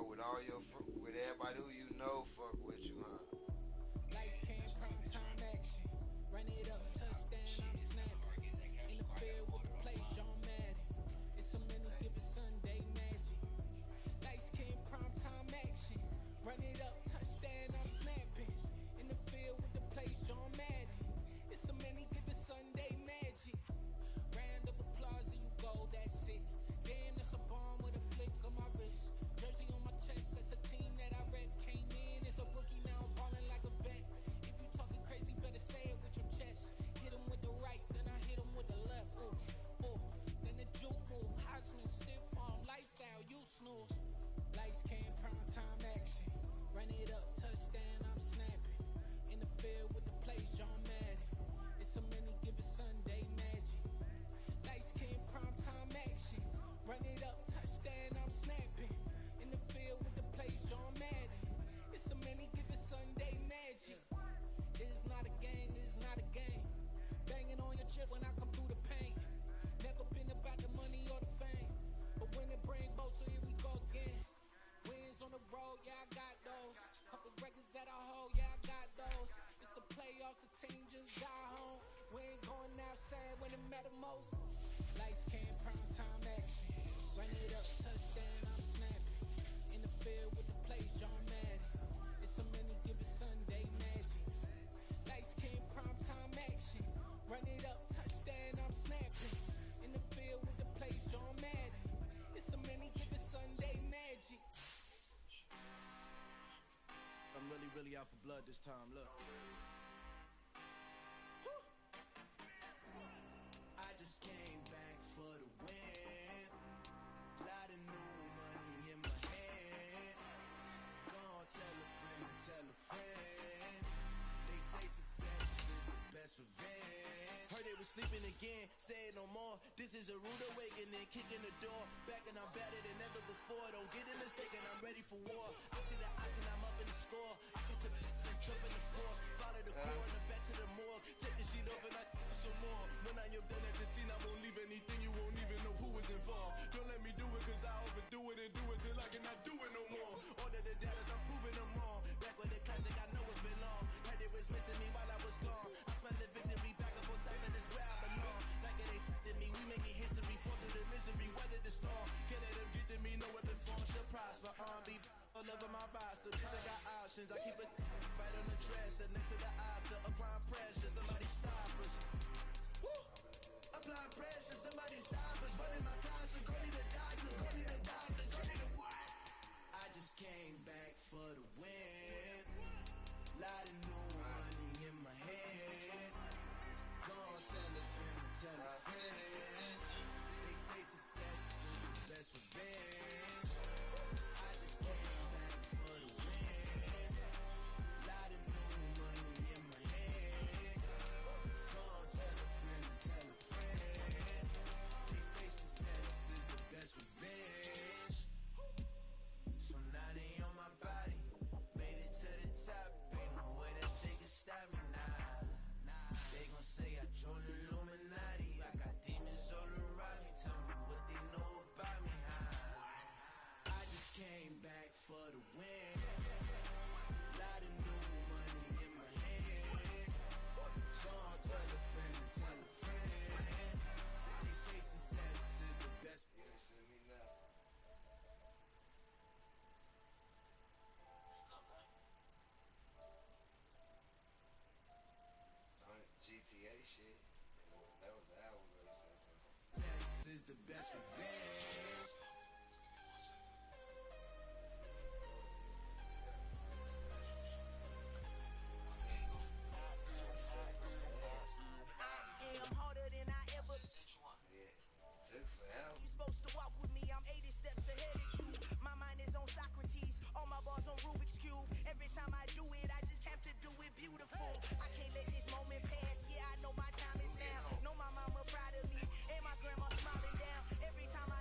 with all your with everybody who you know fuck with you, huh? Lights, cam, prime time action. Run it up, touchdown, I'm snapping. In the field with the play, John Madden. It's a many given Sunday magic. Lights, cam, prime time action. Run it up, touchdown, I'm snapping. In the field with the play, John Madden. It's a many given Sunday magic. Round of applause and you go, that's it. Damn, that's a bomb with a flick on my wrist. Jersey on my chest, that's a team that I rep. Came in as a rookie, now I'm ballin' like a vet. If you talking crazy, better say it with your chest. Hit him with the right, then I hit him with the left. Ooh, ooh. Then the juke move, Heisman, stiff arm, lights out, you snooze. Lights, cam, prime time action. Run it up, touchdown, I'm snapping. In the field with the plays, John Madden. It's a many given Sunday magic. Lights, cam, prime time action. Run it up, touchdown, I'm snapping. In the field with the plays, John Madden. It's a many given Sunday magic. It is not a game, it is not a game. Banging on your chest when I come through the pain. Never been about the money or the fame. But when it bring both, so here we go again. Wins on the road, yeah, I got those. Couple records that I hold, yeah, I got those. It's the playoffs, the team just got home. We ain't going outside when it matter most. Lights, cam, prime time action. Run it up, touchdown, I'm snapping. In the field with the plays, John Madden. It's a many given Sunday magic. Lights, cam, prime time action. Run it up, touchdown, I'm snapping. In the field with the plays, John Madden. It's a many given Sunday magic. I'm really out for blood this time, look. I just came back for the win. Lot of new money in my hand. Gonna tell a friend. They say success is the best revenge. Heard they was sleeping again, say it no more. This is a rude awakening, kicking the door. Back and I'm better than ever before. Don't get it mistaken, I'm ready for war. I see the option, I'm up in the score. I get to and jump in the course. Follow the core and back to the morgue. Take the sheet off and I some more. When I am done at the scene, I won't leave anything. You won't even know who was involved. Don't let me do it, cause I overdo it and do it till I cannot do it no more. All of the doubters, I'm proving them wrong. Back with the classic, I know it's been long. Heard they was missing me while I was gone. I smell the victory back up on time and it's where I belong. Like it ain't to me, we making history. Fall through the misery, weather the storm. Can't let them get to me, no weapon form should prosper. Be all over my roster. I got options, I keep it right on the dresser. Next to the Oscar, applying pressure. Somebody stop us. Woo! Applying pressure, somebody stop us. Running my conscience, go need a doctor, go need a doctor, go need a what? I just came back for the win. Lot of new money in my head. Gonna tell a friend. They say success is the best revenge. I just came back for the win. Lot of new money in my head. Gonna tell a friend. They say success is the best revenge. So now they on my body. Made it to the top. Ain't no way that they can stop me now. They gon' say I joined the Illuminati. I got demons all around me. Tell me what they know about me, huh? I just came back for the win. Lot of new money in my hand. Gonna tell a friend. They say success is the best. Yeah, send me now. GTA shit. That was an hour ago. Success is the best revenge. Yeah, I'm harder than I ever. Yeah, took forever. You supposed to walk with me, I'm 80 steps ahead of you. My mind is on Socrates, all my bars on Rubik's Cube. Every time I do it, I just have to do it beautiful. I can't let this moment pass, yeah, I know my time is now. Know my mama proud of me, and my grandma smiling down. Every time I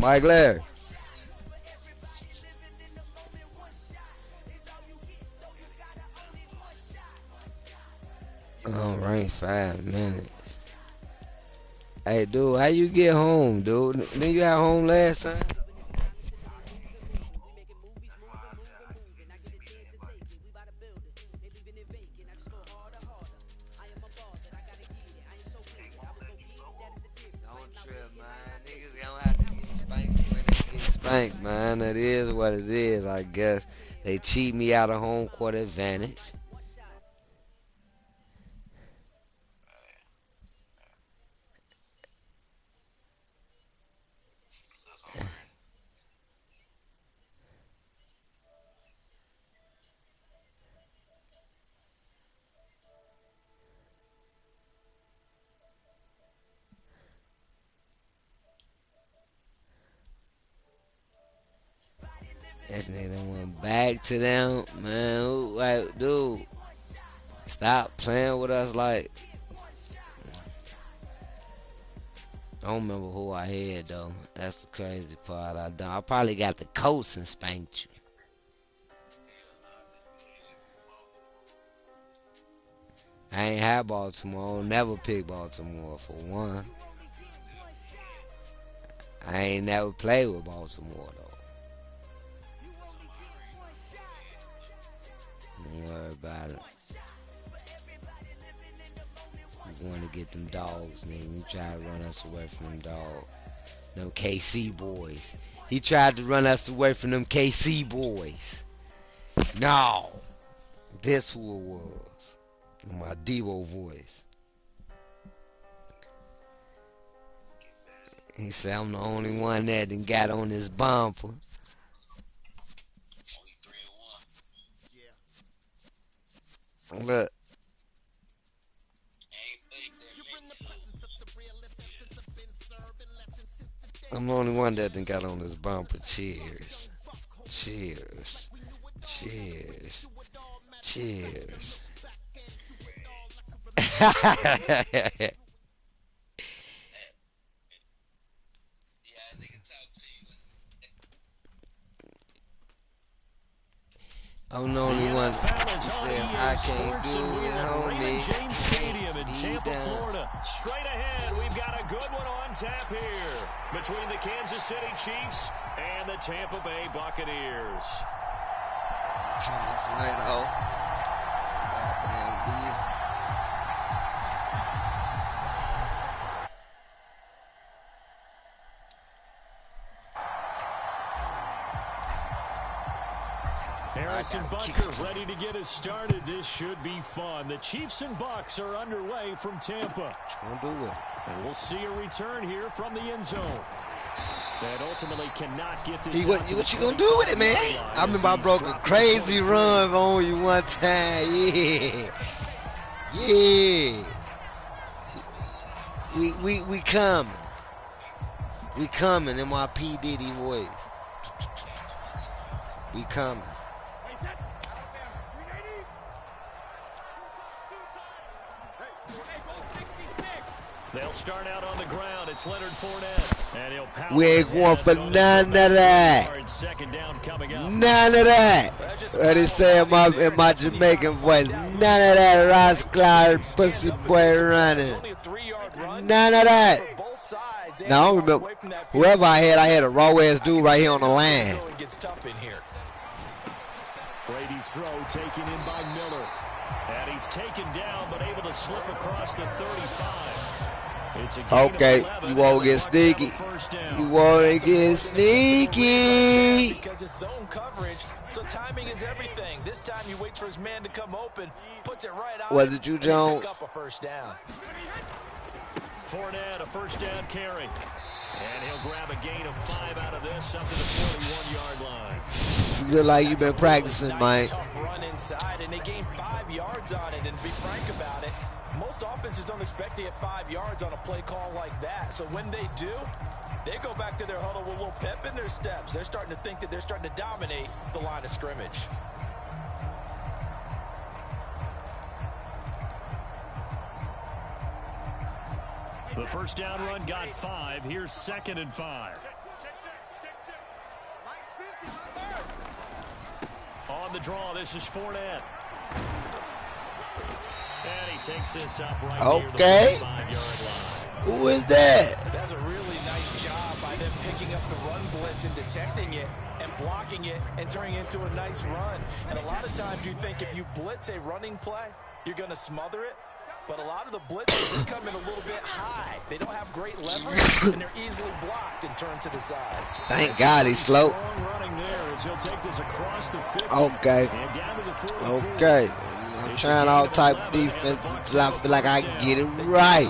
Mike Larry. Rank 5 minutes. Hey, dude, how you get home, dude? Then you got home last time? Don't trip, man. Niggas gonna have to get spanked when they get spanked, man. That is what it is, I guess. They cheat me out of home court advantage. This nigga done went back to them, man. Like, dude, stop playing with us. Like, I don't remember who I had though. That's the crazy part. I probably got the coats and spanked you. I ain't had Baltimore. Never picked Baltimore for one. I ain't never played with Baltimore though. Don't worry about it. We want to get them dogs, nigga. You try to run us away from them dogs. Them KC boys. He tried to run us away from them KC boys. No. This who it was. My Devo voice. He said I'm the only one that done got on this bumper. Look. I'm the only one that done got on this bumper. Cheers. Cheers. Cheers. Cheers. I'm the only one who said I can't do it, homie. James Stadium in Tampa, Florida. Straight ahead, we've got a good one on tap here between the Kansas City Chiefs and the Tampa Bay Buccaneers. Turn this light off. Goddamn beef. Harrison Butker ready to get us started. This should be fun. The Chiefs and Bucs are underway from Tampa. Gonna do it. And we'll see a return here from the end zone. That ultimately cannot get this. What you gonna do with it, man? I remember I broke a crazy run on you one time. Yeah. Yeah. We coming. We coming in my P. Diddy voice. We coming. They'll start out on the ground. It's Leonard Fournette. And he'll power. We ain't going for none of that. Second down coming up. None of that. What he say in my Jamaican voice. None of that Ross Cloud pussy boy running. None of that. Now I don't remember. Whoever I had a raw ass dude right here on the line. Brady's throw taken in by Miller. And he's taken down, but able to slip across the 35. Okay, you won't get sneaky. You won't get sneaky. Because it's zone coverage, so timing is everything. This time you wait for his man to come open, puts it right out. Was it you, Jones? Pick up a first down. Fournette, a first down carry. And he'll grab a gain of 5 out of this up to the 41-yard line. You look like you've been practicing, Mike. Tough run inside, and they gained 5 yards on it. And to be frank about it, most offenses don't expect to get 5 yards on a play call like that. So when they do, they go back to their huddle with a little pep in their steps. They're starting to think that they're starting to dominate the line of scrimmage. The first down run got 5. Here's 2nd and 5. on the draw. This is Fournette. And he takes this up right near the 45-yard line. Who is that? That's a really nice job by them picking up the run blitz and detecting it and blocking it and turning it into a nice run. And a lot of times you think if you blitz a running play, you're going to smother it. But a lot of the blitzes are coming a little bit high. They don't have great leverage, and they're easily blocked and turned to the side. Thank God he's slow. Okay. Okay. I'm trying all type of defenses until I feel like I can get it right.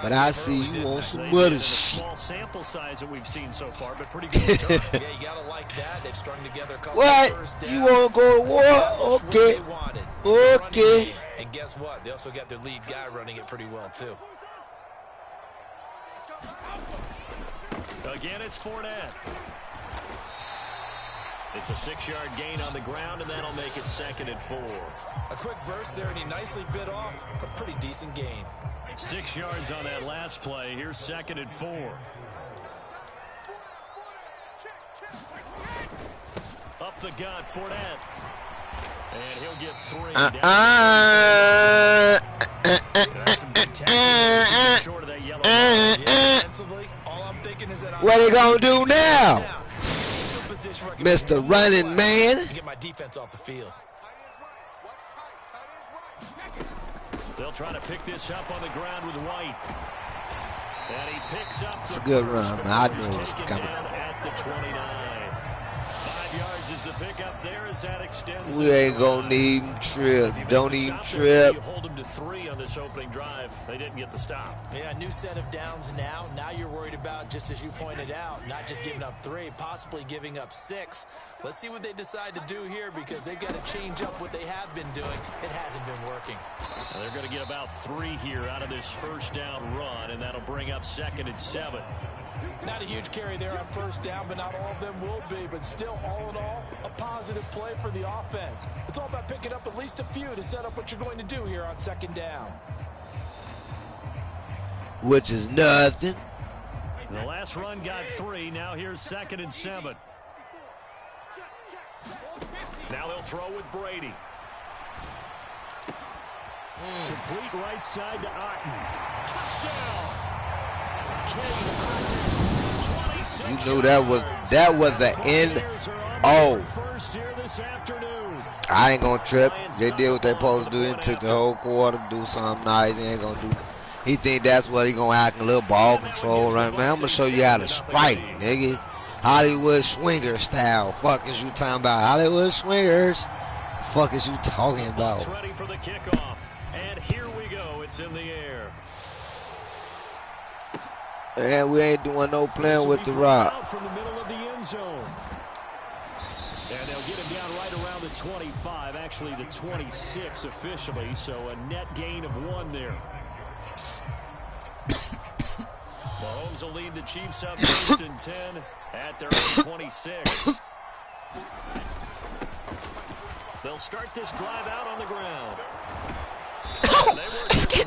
But I see you on some other shit. Sample size that we've seen so far, but pretty good return. Yeah, you gotta like that. They've strung together a couple What? of first downs. You want to go to war? Okay. Okay. And guess what? They also got their lead guy running it pretty well, too. Again, it's Fournette. It's a 6-yard gain on the ground, and that'll make it 2nd and 4. A quick burst there, and he nicely bit off a pretty decent gain. 6 yards on that last play. Here's 2nd and 4. Up the gut, Fournette. And he'll get 3. Short of that yellow line. All I'm thinking is that What are they going to do now? Mr. Running Man. Get my defense off the field. They'll try to pick this up on the ground with White. And he picks up. It's a good run, man. I knew it was coming. At the 29. 5 yards is the pickup there as that extends. We ain't going to even trip. Don't even trip. You hold them to 3 on this opening drive. They didn't get the stop. Yeah, new set of downs now. Now you're worried about, just as you pointed out, not just giving up 3, possibly giving up 6. Let's see what they decide to do here because they've got to change up what they have been doing. It hasn't been working. Now they're going to get about 3 here out of this first down run, and that'll bring up 2nd and 7. Not a huge carry there on first down, but not all of them will be. But still, all in all, a positive play for the offense. It's all about picking up at least a few to set up what you're going to do here on 2nd down. Which is nothing. The last run got 3. Now here's 2nd and 7. Now they'll throw with Brady. Complete right side to Otten. Touchdown. You knew that was the end. Oh, I ain't gonna trip. They did what they supposed to do. It took the whole quarter to do something nice. He ain't gonna do. He think that's what he gonna act a little ball control right, man. I'm gonna show you how to strike, nigga. Hollywood swinger style. Fuck is you talking about? Hollywood swingers. Fuck is you talking about? Ready for the kickoff, and here we go. It's in the air. And we ain't doing no playing with the rock. From the middle of the end zone. And they'll get him down right around the 25, actually the 26 officially, so a net gain of 1 there. Mahomes will lead the Chiefs up 1st and 10 at their own 26. They'll start this drive out on the ground. Let's get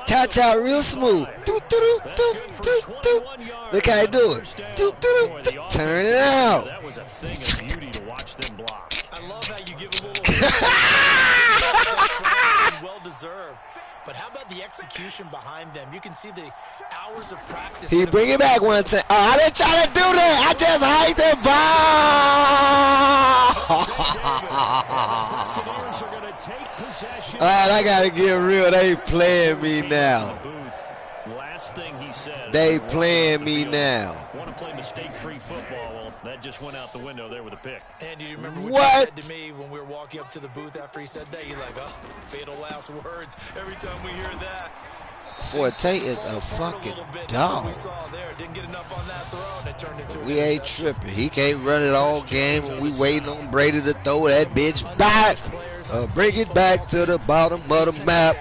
cha-cha real smooth. Look how he do it. Turn it out. That was a thing of beauty to watch them block. I love how you give a little well deserved. But how about the execution behind them? You can see the hours of practice. He bring it back one time. Oh, I didn't try to do that. I just hiked the ball. All right, I got to get real. They playing me now. Last thing he said. They playing me now. Want to play mistake-free football. Well, that just went out the window there with a pick. And do you remember what you said to me when we were walking up to the booth after he said that? You're like, oh, fatal last words every time we hear that. Forte is a fucking dog. We ain't tripping. He can't run it all game and we waiting on Brady to throw that bitch back. Bring it back to the bottom of the map.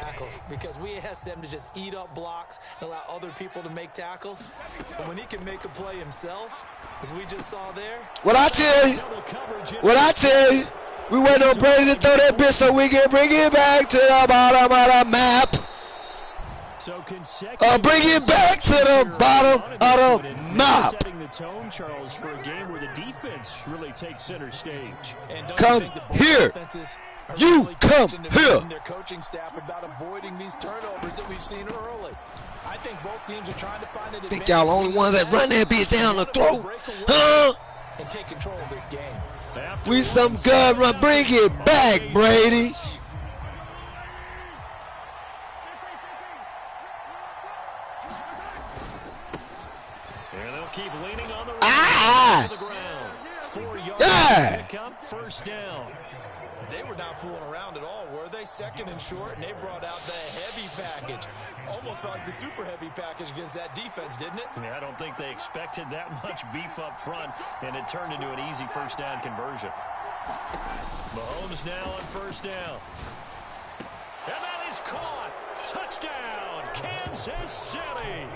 Because we ask them to just eat up blocks and allow other people to make tackles. But when he can make a play himself, as we just saw there. What I tell you, we waiting on Brady to throw that bitch so we can bring it back to the bottom of the map. Bring it back to the bottom of the map. Setting the tone, Charles, for a game where the defense really takes center stage. And Come here. You come here. Their coaching staff about avoiding these turnovers that we've seen early. I think both teams are trying to find an Think y'all the only one that run that bitch down the throat? Huh? And take control of this game. We some good run. Bring it back, Brady. And they'll keep leaning on the ground. 4 yards pick up, first down. They were not fooling around at all, were they? Second and short, and they brought out the heavy package. Almost felt like the super heavy package against that defense, didn't it? Yeah, I don't think they expected that much beef up front, and it turned into an easy first down conversion. Mahomes now on first down. And that is caught. Touchdown, Kansas City.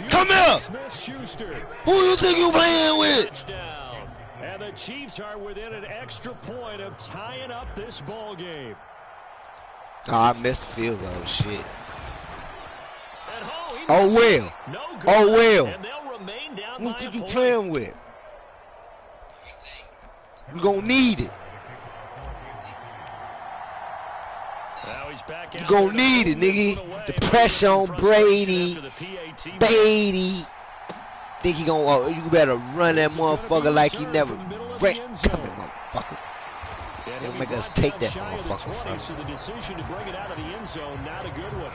Come here. Smith-Schuster. Who you think you playing with? Touchdown. And the Chiefs are within an extra point of tying up this ball game. Oh, I missed the field goal. Shit. Oh, well. No good. Oh, well. And they'll remain down Who by think a you point. playing with? We gonna need it. Now he's back You out gonna there. need it, nigga. The pressure on Brady. Brady. Think he gonna, you better run that motherfucker like he never break. Come here, motherfucker. Don't make us take that motherfucker from him. So the decision to bring it out of the end zone, not a good one.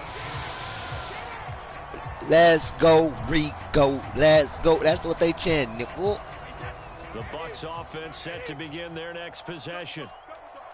Let's go, Rico. Let's go. That's what they chant, nickel. The Bucs offense set to begin their next possession.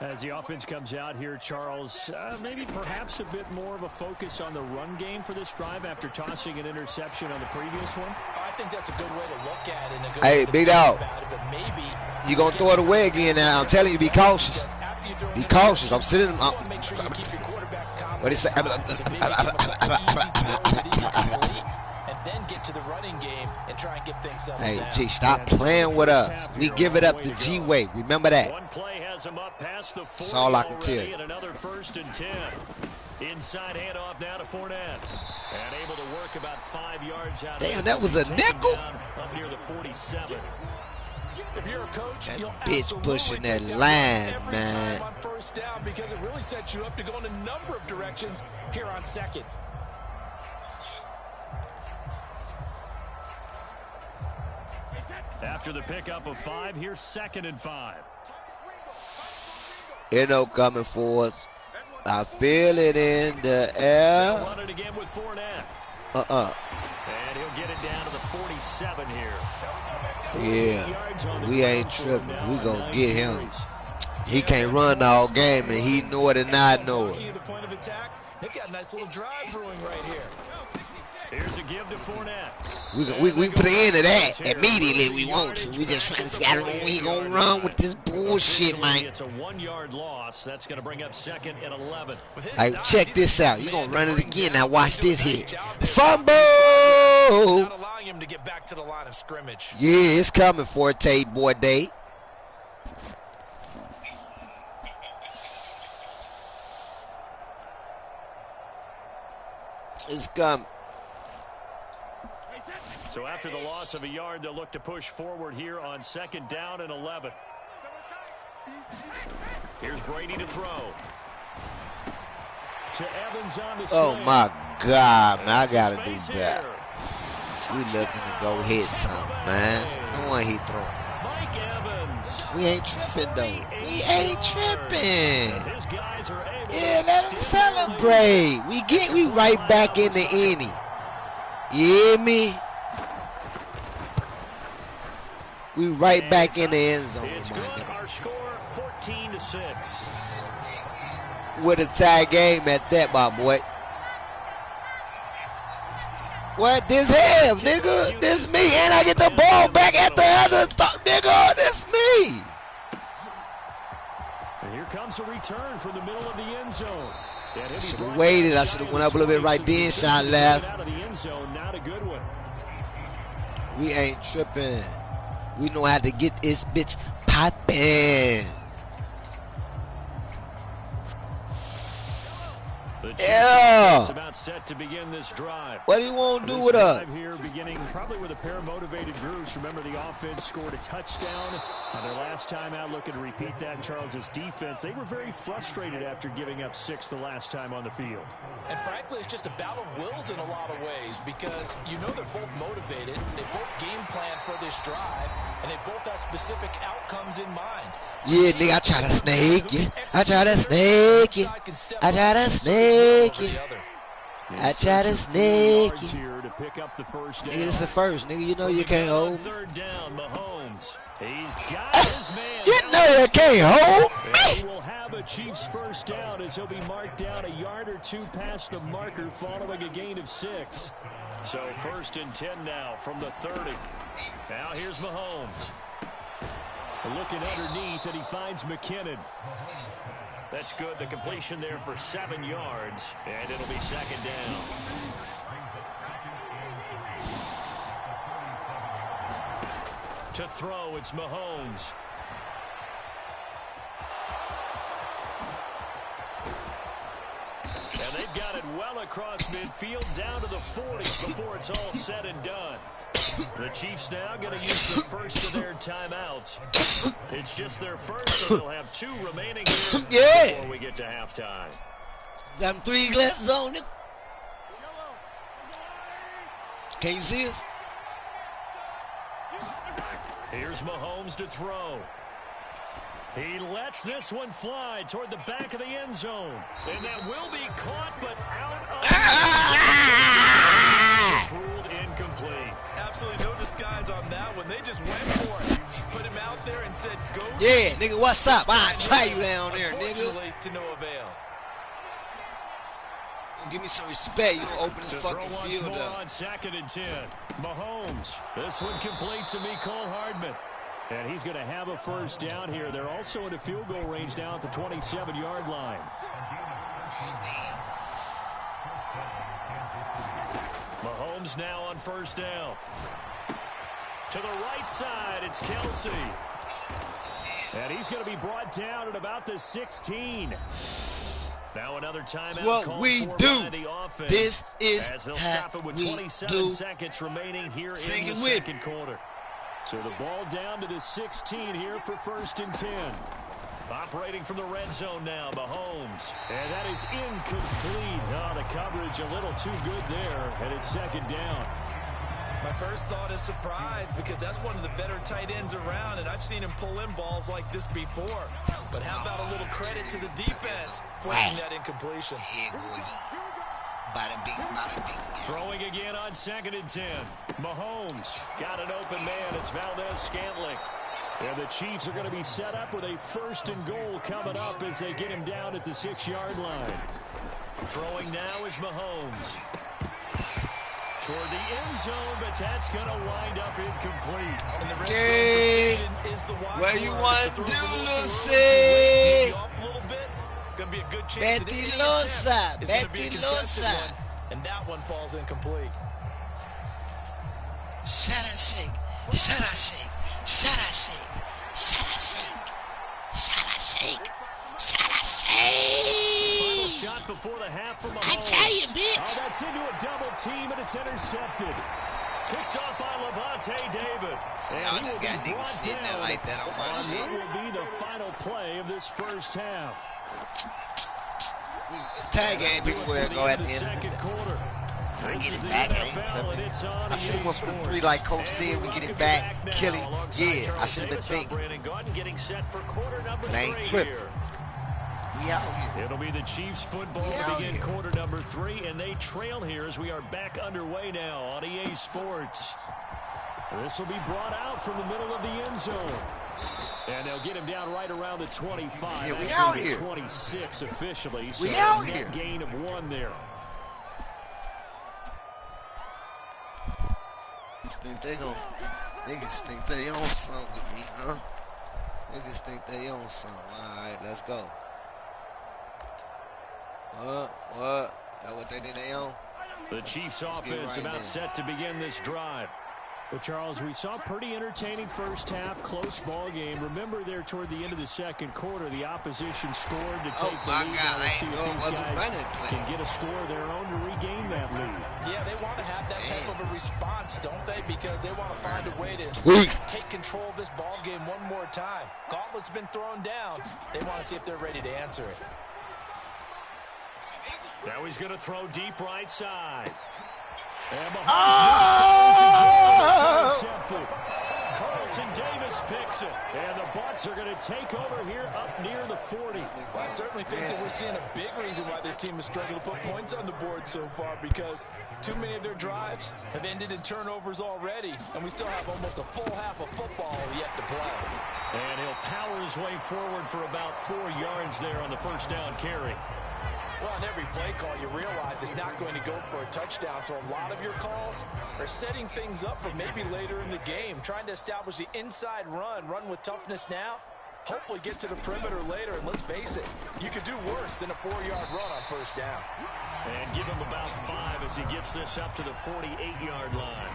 As the offense comes out here, Charles, maybe perhaps a bit more of a focus on the run game for this drive after tossing an interception on the previous one. I think that's a good way to look at it. And a good Hey, way to big think dog. about it, but maybe You gonna throw it away again now. I'm telling you, be cautious. after you throw Be it, cautious. I'm sitting. you want to make sure you keep your quarterbacks calm. What is it? So maybe give them a couple easy throws that he can complete, and then get to the running game and try and get things settled Hey, down. G, stop playing with us. We give it up the G-way. Remember that. One play has him up past the 40 That's all I can tell already, you. and another 1st and 10. Inside handoff now to Fournette. And able to work about 5 yards out. Damn, that was a nickel. Up near the 47. If you're a coach, That you'll bitch absolutely pushing that take line, every man. time on first down because it really sets you up to go in a number of directions here on second. After the pickup of 5, here's 2nd and 5. Ain't no coming for us. I feel it in the They'll air. run it again with Fournette. And he'll get it down to the 47 here. Yeah, we ain't tripping. We gonna get him. He can't run all game, and he know it and I know it. The point of attack, they've got a nice little drive brewing right here. Here's a give to Fournette. We put an end to that immediately. We want to. We just trying to see how long we gonna run with this bullshit, man. It's a 1-yard loss. That's going to bring up 2nd and 11. Hey, check this out. You gonna run it again? Now watch this hit. Fumble. Not allowing him to get back to the line of scrimmage. Yeah, it's coming, Forte boy day. It's coming. So after the loss of a yard, they'll look to push forward here on 2nd down and 11. Here's Brady to throw. To Evans on the Oh sling. my God, man, I gotta do Space that. here. We looking to go hit something, man. No one hit throwing. Mike Evans. We ain't tripping though. We ain't tripping. His guys are able Yeah, to let them extend the lead. celebrate. We right back in the inning. You hear me? We right back in the end zone, It's my good. nigga. Our score 14-6. With a tie game at that, my boy. What? This half, nigga. This me. And I get the ball back at the other stop, nigga. This me. And here comes a return from the middle of the end zone. I should have waited. I should have went up a little bit right then, shot left. Out of the end zone, not a good one. We ain't tripping. We know how to get this bitch poppin'. The Chiefs Yeah. about set to begin this drive. What do you want to do This with us? drive here beginning probably with a pair of motivated groups. Remember, the offense scored a touchdown on their last time out. Looking to repeat that in Charles's defense. They were very frustrated after giving up 6 the last time on the field. And frankly, it's just a battle of wills in a lot of ways because you know they're both motivated. They both game plan for this drive, and they both have specific outcomes in mind. Yeah, nigga, I try to snake you. I try to snake you. I try to snake you. I try to snake you. Nigga, it's the first. Nigga, you know you can't hold me. Third down, Mahomes. He's got his man. You know you can't hold me. He will have a Chiefs first down as he'll be marked down a yard or two past the marker following a gain of 6. So 1st and 10 now from the 30. Now here's Mahomes. Looking underneath, and he finds McKinnon. That's good. The completion there for 7 yards, and it'll be 2nd down. To throw, it's Mahomes. And they've got it well across midfield, down to the 40 before it's all said and done. The Chiefs now going to use the first of their timeouts. It's just their first, so they'll have 2 remaining here before we get to halftime. Got them 3 glasses on, nigga. Can't you see us? Here's Mahomes to throw. He lets this one fly toward the back of the end zone. And that will be caught, but out of ruled incomplete. Absolutely no disguise on that one. They just went for it. Put him out there and said, go. Yeah, nigga, what's up? I'll try you down there, nigga. To no avail. Give me some respect. You gonna open this fucking throw field once more up. on 2nd and 10. Mahomes. This one complete to Mecole Hardman. And he's going to have a first down here. They're also in a field goal range now at the 27-yard line. Mahomes now on first down. To the right side, it's Kelsey. And he's going to be brought down at about the 16. Now another timeout. What we do. This is as they'll how stop it with we 27 do. seconds remaining here Sing in the it with second quarter. So the ball down to the 16 here for 1st and 10. Operating from the red zone now, Mahomes. And that is incomplete. Oh, the coverage a little too good there, and it's 2nd down. My first thought is surprise because that's one of the better tight ends around, and I've seen him pull in balls like this before. But how about a little credit to the defense forcing that incompletion? Bada bing, bada bing. Throwing again on 2nd and 10. Mahomes got an open man. It's Valdez-Scantling. And the Chiefs are going to be set up with a 1st and goal coming up as they get him down at the 6-yard line. Throwing now is Mahomes. Toward the end zone, but that's going to wind up incomplete. And the red Okay. zone precision is the watch What you word. want If to the do, throws a little too Lucy? early, maybe off a little bit. Going to be a good chance. that Betty any Losa, attempt is gonna be a Betty contested Losa. one, and that one falls incomplete. Shut up, shake. Shut up, shake. Shut up, shake. Shut up, shake. Shut up, shake. Shut up, Final shake. shot before the half from Mahomes. I tell you, Oh, bitch. that's into a double team, and it's intercepted. Picked off by Levante David. Y'all And he just will got be niggas brought sitting there down like that on my shit. what will be the final play of this first half. Tag game, people will go at the end of the second day. quarter. I This get is it the back. It NFL, ain't something. and it's on I should have EA went for the Sports. 3 like Coach said. We get it back, now kill it. alongside Yeah, I Charles should have been Davis. I'm thinking. Brandon Gaudin getting set for quarter number But I ain't 3 tripping. here. We out here. It'll be the Chiefs football We to out begin here. quarter number 3, and they trail here as we are back underway now on EA Sports. This will be brought out from the middle of the end zone. And they'll get him down right around the 25. Yeah, we actually out the here. 26 officially. So We out a net here. gain of 1 there. Niggas think they own something with me, huh? Niggas think they own something. Alright, let's go. What? That what they think they own? The Chiefs Let's get offense right about in. set to begin this drive. Well, Charles, we saw a pretty entertaining first half, close ball game. Remember there toward the end of the second quarter, the opposition scored to take the lead. God, Let's see if these guys running can get a score of their own to regain that lead. Yeah, they want to have that type of a response, don't they? Because they want to find a way to take control of this ball game one more time. Gauntlet's been thrown down. They want to see if they're ready to answer it. Now he's going to throw deep right side. And Carlton Davis picks it. And the Bucks are going to take over here up near the 40. Well, I certainly think that we're seeing a big reason why this team has struggled to put points on the board so far, because too many of their drives have ended in turnovers already, and we still have almost a full half of football yet to play. And he'll power his way forward for about 4 yards there on the first down carry. Well, on every play call, you realize it's not going to go for a touchdown, so a lot of your calls are setting things up for maybe later in the game, trying to establish the inside run with toughness now, hopefully get to the perimeter later, and let's face it, you could do worse than a 4-yard run on first down. And give him about 5 as he gets this up to the 48-yard line.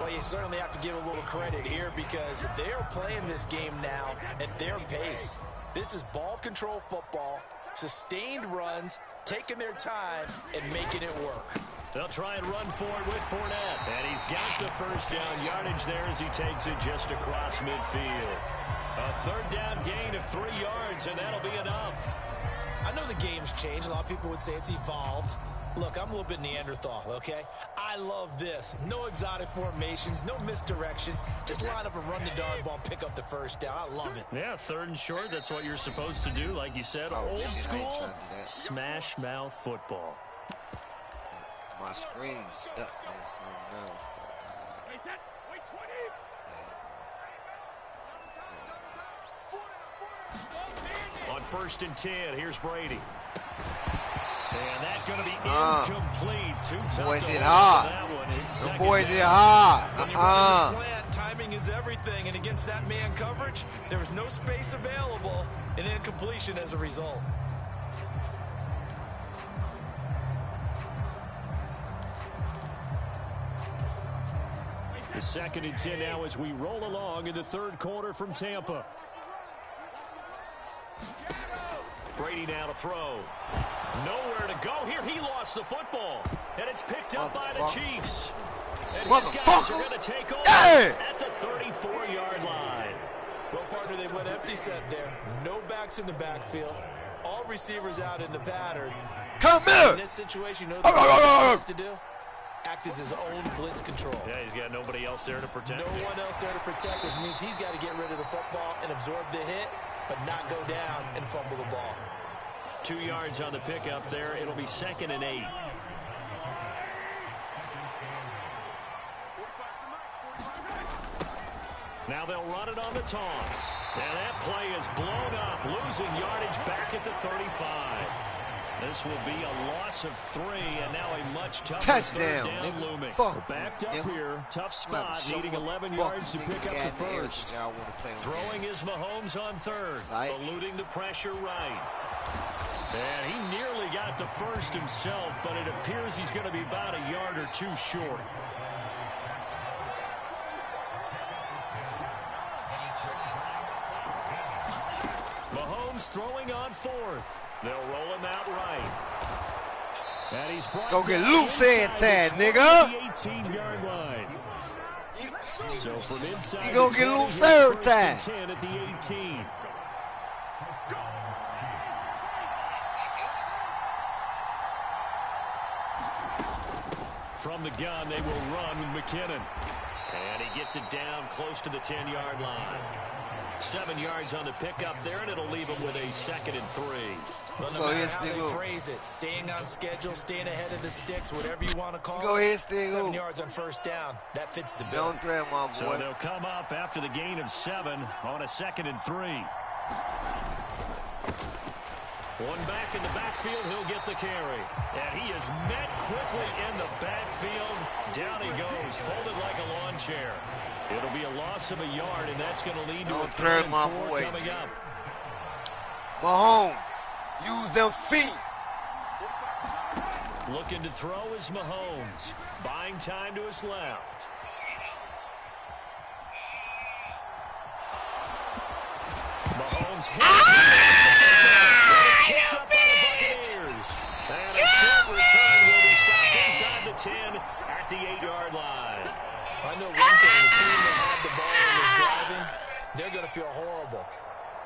Well, you certainly have to give a little credit here because they are playing this game now at their pace. This is ball control football. Sustained runs, taking their time, and making it work. They'll try and run for it with Fournette. And he's got the first down yardage there as he takes it just across midfield. A third down gain of 3 yards, and that'll be enough. I know the game's changed. A lot of people would say it's evolved. Look, I'm a little bit Neanderthal, okay? I love this. No exotic formations, no misdirection. Just line up and run the darn ball, pick up the first down. I love it. Yeah, 3rd and short, that's what you're supposed to do. Like you said, old school, smash mouth football. My screen's stuck on something else. On 1st and 10, here's Brady. And that's going to be incomplete. Too tough boys to hit hold hard. that one. The boys hit hard. When you run the slant, timing is everything, and against that man coverage, there was no space available, and incompletion as a result. The 2nd and 10 now as we roll along in the 3rd quarter from Tampa. Brady now to throw. Nowhere to go here. He lost the football. And it's picked up by the Chiefs. And his guys are going to take over at the 34-yard line. Well, partner, they went empty set there. No backs in the backfield. All receivers out in the pattern. Come here! In this situation, you know what he has to do? Act as his own blitz control. Yeah, he's got nobody else there to protect him. No one else there to protect, which means he's got to get rid of the football and absorb the hit, but not go down and fumble the ball. 2 yards on the pickup there. It'll be 2nd and 8. Now they'll run it on the toss. And that play is blown up, losing yardage back at the 35. This will be a loss of 3, and now a much tougher touchdown, third down looming. Backed up here, tough spot, needing 11 yards to pick up the first. Throwing is Mahomes on 3rd, eluding the pressure right. And he nearly got the first himself, but it appears he's going to be about a yard or 2 short. Mahomes throwing on 4th. They'll roll him out right. And he's brought go get loose head tag, nigga. 18-yard line. So from inside, you gonna get loose third tag. 10 at the 18. From the gun, they will run with McKinnon. And he gets it down close to the 10-yard line. 7 yards on the pickup there, and it'll leave him with a 2nd and 3. Well, no matter how they phrase it, staying on schedule, staying ahead of the sticks, whatever you want to call it. 7 yards on first down. That fits the bill. Don't threat, my boy. So they'll come up after the gain of 7 on a 2nd and 3. One back in the backfield, he'll get the carry. And he is met quickly in the backfield. Down he goes, folded like a lawn chair. It'll be a loss of a yard, and that's going to lead to a 3rd and 4 coming up. Mahomes, use them feet. Looking to throw is Mahomes. Buying time to his left. Mahomes hit picked up by the Buccaneers. And a short return will be stopped inside the 10 at the 8-yard line. I know one thing, the team that had the ball and was driving, they're going to feel horrible.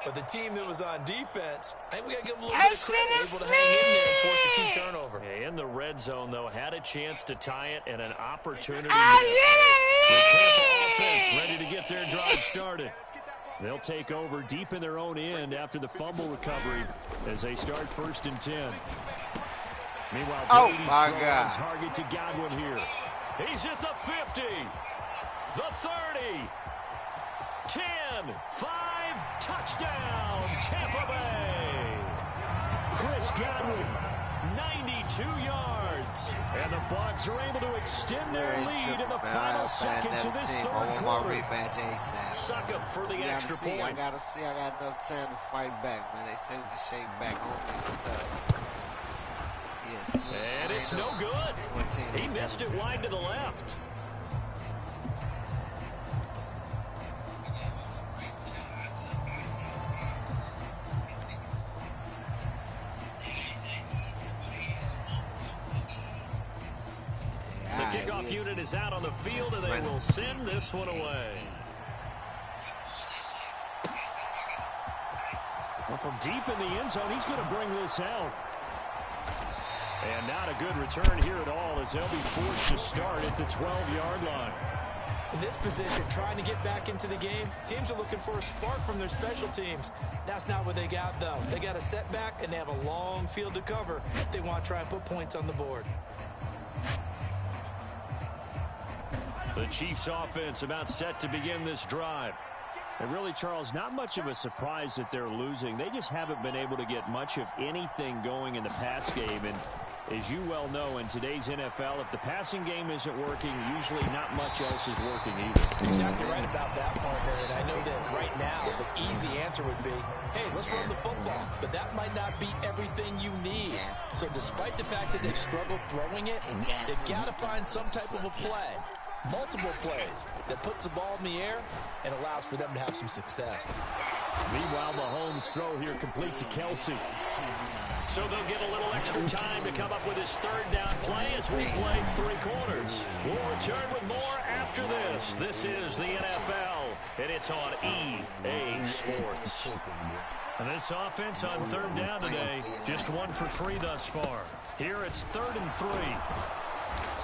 But the team that was on defense, I think we got to give them a little bit of credit. Able to hang in there and force a key turnover. In the red zone, though, had a chance to tie it and an opportunity. The Tampa offense ready to get their drive started. They'll take over deep in their own end after the fumble recovery as they start 1st and 10. Meanwhile, Brady's throwing target to Godwin here. He's at the 50, the 30, 10, 5, touchdown, Tampa Bay. Chris Godwin, 92 yards. And the Bucs are able to extend their lead in the final seconds of this third quarter. Suck up for the extra point. I got enough time to fight back, man. They say we can shake back. I don't think we're tough. Yes. And it's no good. He missed it wide to the left. The kickoff unit is out on the field, and they will send this one away. Well, from deep in the end zone, he's going to bring this out. And not a good return here at all as they'll be forced to start at the 12-yard line. In this position, trying to get back into the game, teams are looking for a spark from their special teams. That's not what they got, though. They got a setback, and they have a long field to cover if they want to try and put points on the board. The Chiefs offense about set to begin this drive. And really, Charles, not much of a surprise that they're losing. They just haven't been able to get much of anything going in the pass game. And as you well know, in today's NFL, if the passing game isn't working, usually not much else is working either. Exactly right about that, partner. And I know that right now the easy answer would be, hey, let's run the football. But that might not be everything you need. So despite the fact that they've struggled throwing it, they've got to find some type of a play. Multiple plays that puts the ball in the air and allows for them to have some success. Meanwhile, Mahomes' throw here complete to Kelsey. So they'll get a little extra time to come up with his third down play as we play 3 quarters. We'll return with more after this. This is the NFL, and it's on EA Sports. And this offense on 3rd down today, just 1 for 3 thus far. Here it's 3rd and 3.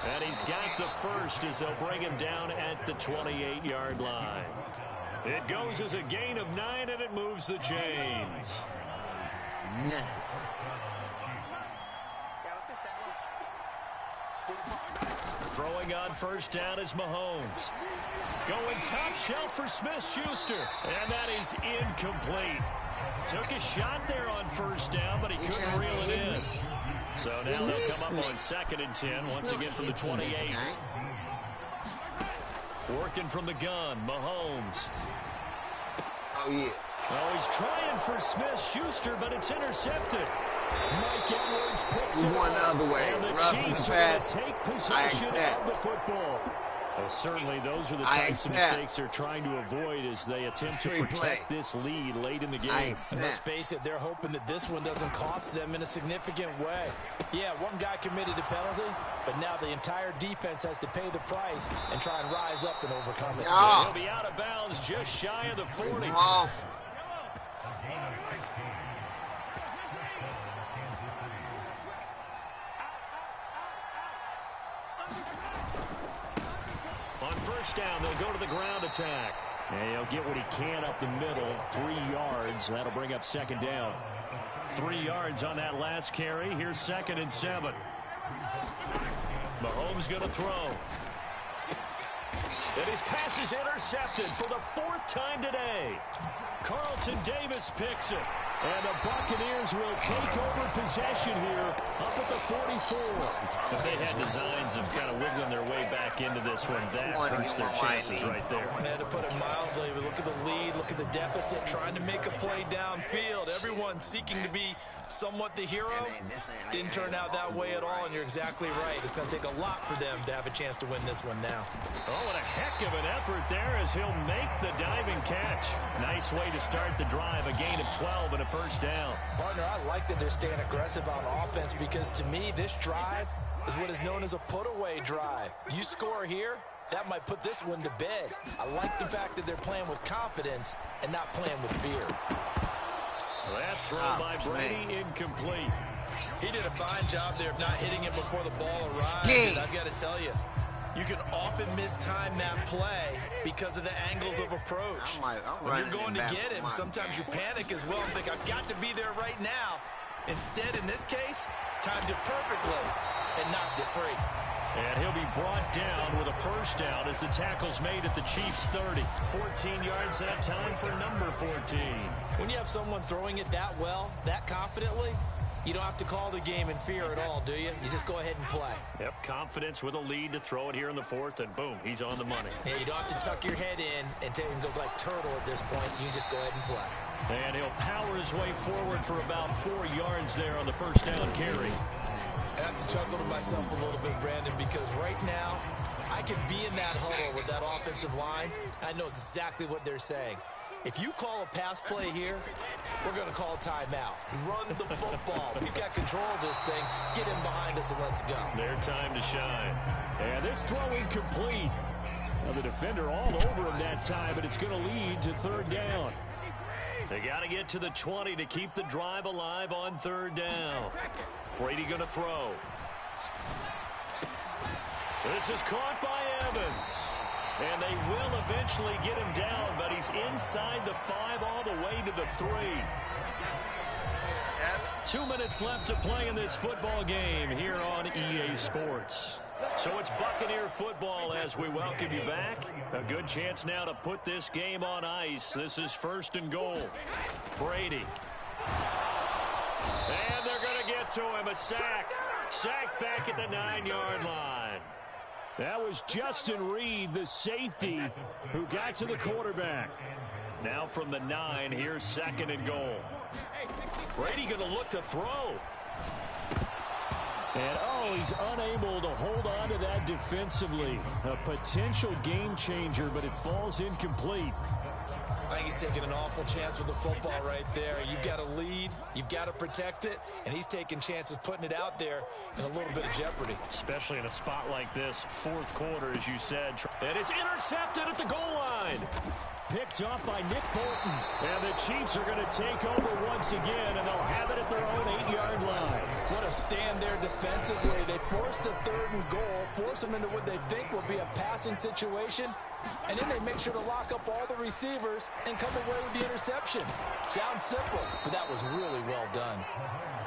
And he's got the first as they'll bring him down at the 28-yard line. It goes as a gain of 9, and it moves the chains. Throwing on 1st down is Mahomes. Going top shelf for Smith-Schuster. And that is incomplete. Took a shot there on 1st down, but he couldn't reel it in. So now they'll come up on 2nd and 10, once again from the 28. Working from the gun, Mahomes. Oh, yeah. Oh, he's trying for Smith-Schuster, but it's intercepted. Mike Edwards picks it up. One other way. And the Roughing Chiefs the are pass. going to take I possession accept. of the football. Well, certainly those are the types of mistakes they're trying to avoid as they attempt to protect this lead late in the game. And let's face it, they're hoping that this one doesn't cost them in a significant way. Yeah, one guy committed a penalty, but now the entire defense has to pay the price and try and rise up and overcome it. He'll be out of bounds just shy of the 40. On 1st down, they'll go to the ground attack. And he'll get what he can up the middle, 3 yards. That'll bring up 2nd down. 3 yards on that last carry. Here's 2nd and 7. Mahomes going to throw. And his pass is intercepted for the 4th time today. Carlton Davis picks it. And the Buccaneers will take over possession here up at the 44. If they had designs of kind of wiggling their way back into this one, that hurts their chances right there. They had to put it mildly. Look at the lead, look at the deficit, trying to make a play downfield. Everyone seeking to be somewhat the hero. Didn't turn out that way at all, and you're exactly right. It's going to take a lot for them to have a chance to win this one now. Oh, what a heck of an effort there as he'll make the diving catch. Nice way to start the drive, a gain of 12 and a first down. Partner, I like that they're staying aggressive on offense because to me, this drive is what is known as a put-away drive. You score here, that might put this one to bed. I like the fact that they're playing with confidence and not playing with fear. That throw by Brady incomplete. He did a fine job there of not hitting it before the ball arrived. And I've got to tell you, you can often mistime that play because of the angles of approach. When you're going to get him, sometimes you panic as well and think, I've got to be there right now. Instead, in this case, timed it perfectly and knocked it free. And he'll be brought down with a first down as the tackle's made at the Chiefs' 30. 14 yards that time for number 14. When you have someone throwing it that well, that confidently, you don't have to call the game in fear at all, do you? You just go ahead and play. Yep, confidence with a lead to throw it here in the fourth, and boom, he's on the money. Yeah, you don't have to tuck your head in and go like turtle at this point. You can just go ahead and play. And he'll power his way forward for about 4 yards there on the first down carry. I have to chuckle to myself a little bit, Brandon, because right now I can be in that huddle with that offensive line. I know exactly what they're saying. If you call a pass play here, we're going to call a timeout. Run the football. We've got control of this thing. Get in behind us and let's go. Their time to shine. And this throw incomplete. Now the defender all over him that time, but it's going to lead to third down. They got to get to the 20 to keep the drive alive on third down. Brady going to throw. This is caught by Evans. And they will eventually get him down, but he's inside the 5 all the way to the 3. 2 minutes left to play in this football game here on EA Sports. So it's Buccaneer football as we welcome you back. A good chance now to put this game on ice. This is first and goal. Brady. And they're going to get to him. A sack. Sacked back at the 9-yard line. That was Justin Reed, the safety, who got to the quarterback. Now from the 9, here's second and goal. Brady going to look to throw. And, oh, he's unable to hold on to that defensively. A potential game changer, but it falls incomplete. I think he's taking an awful chance with the football right there. You've got to lead, you've got to protect it, and he's taking chances putting it out there in a little bit of jeopardy. Especially in a spot like this, fourth quarter, as you said. And it's intercepted at the goal line. Picked off by Nick Bolton. And the Chiefs are going to take over once again, and they'll have it at their own 8-yard line. What a stand there defensively. They force the third and goal, force them into what they think will be a passing situation, and then they make sure to lock up all the receivers and come away with the interception. Sounds simple, but that was really well done.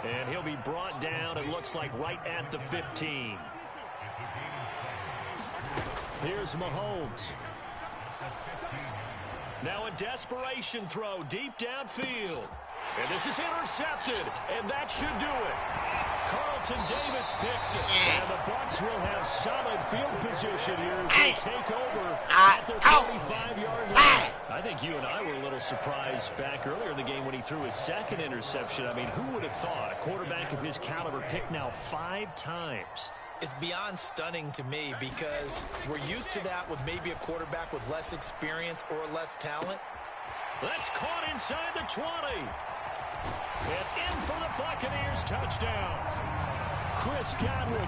And he'll be brought down, it looks like, right at the 15. Here's Mahomes. Now a desperation throw deep downfield. And this is intercepted, and that should do it. Carlton Davis picks it. And the Bucs will have solid field position here as they take over at their 45-yard line. I think you and I were a little surprised back earlier in the game when he threw his second interception. I mean, who would have thought a quarterback of his caliber picked now 5 times? It's beyond stunning to me because we're used to that with maybe a quarterback with less experience or less talent. That's caught inside the 20. And in for the Buccaneers touchdown. Chris Godwin,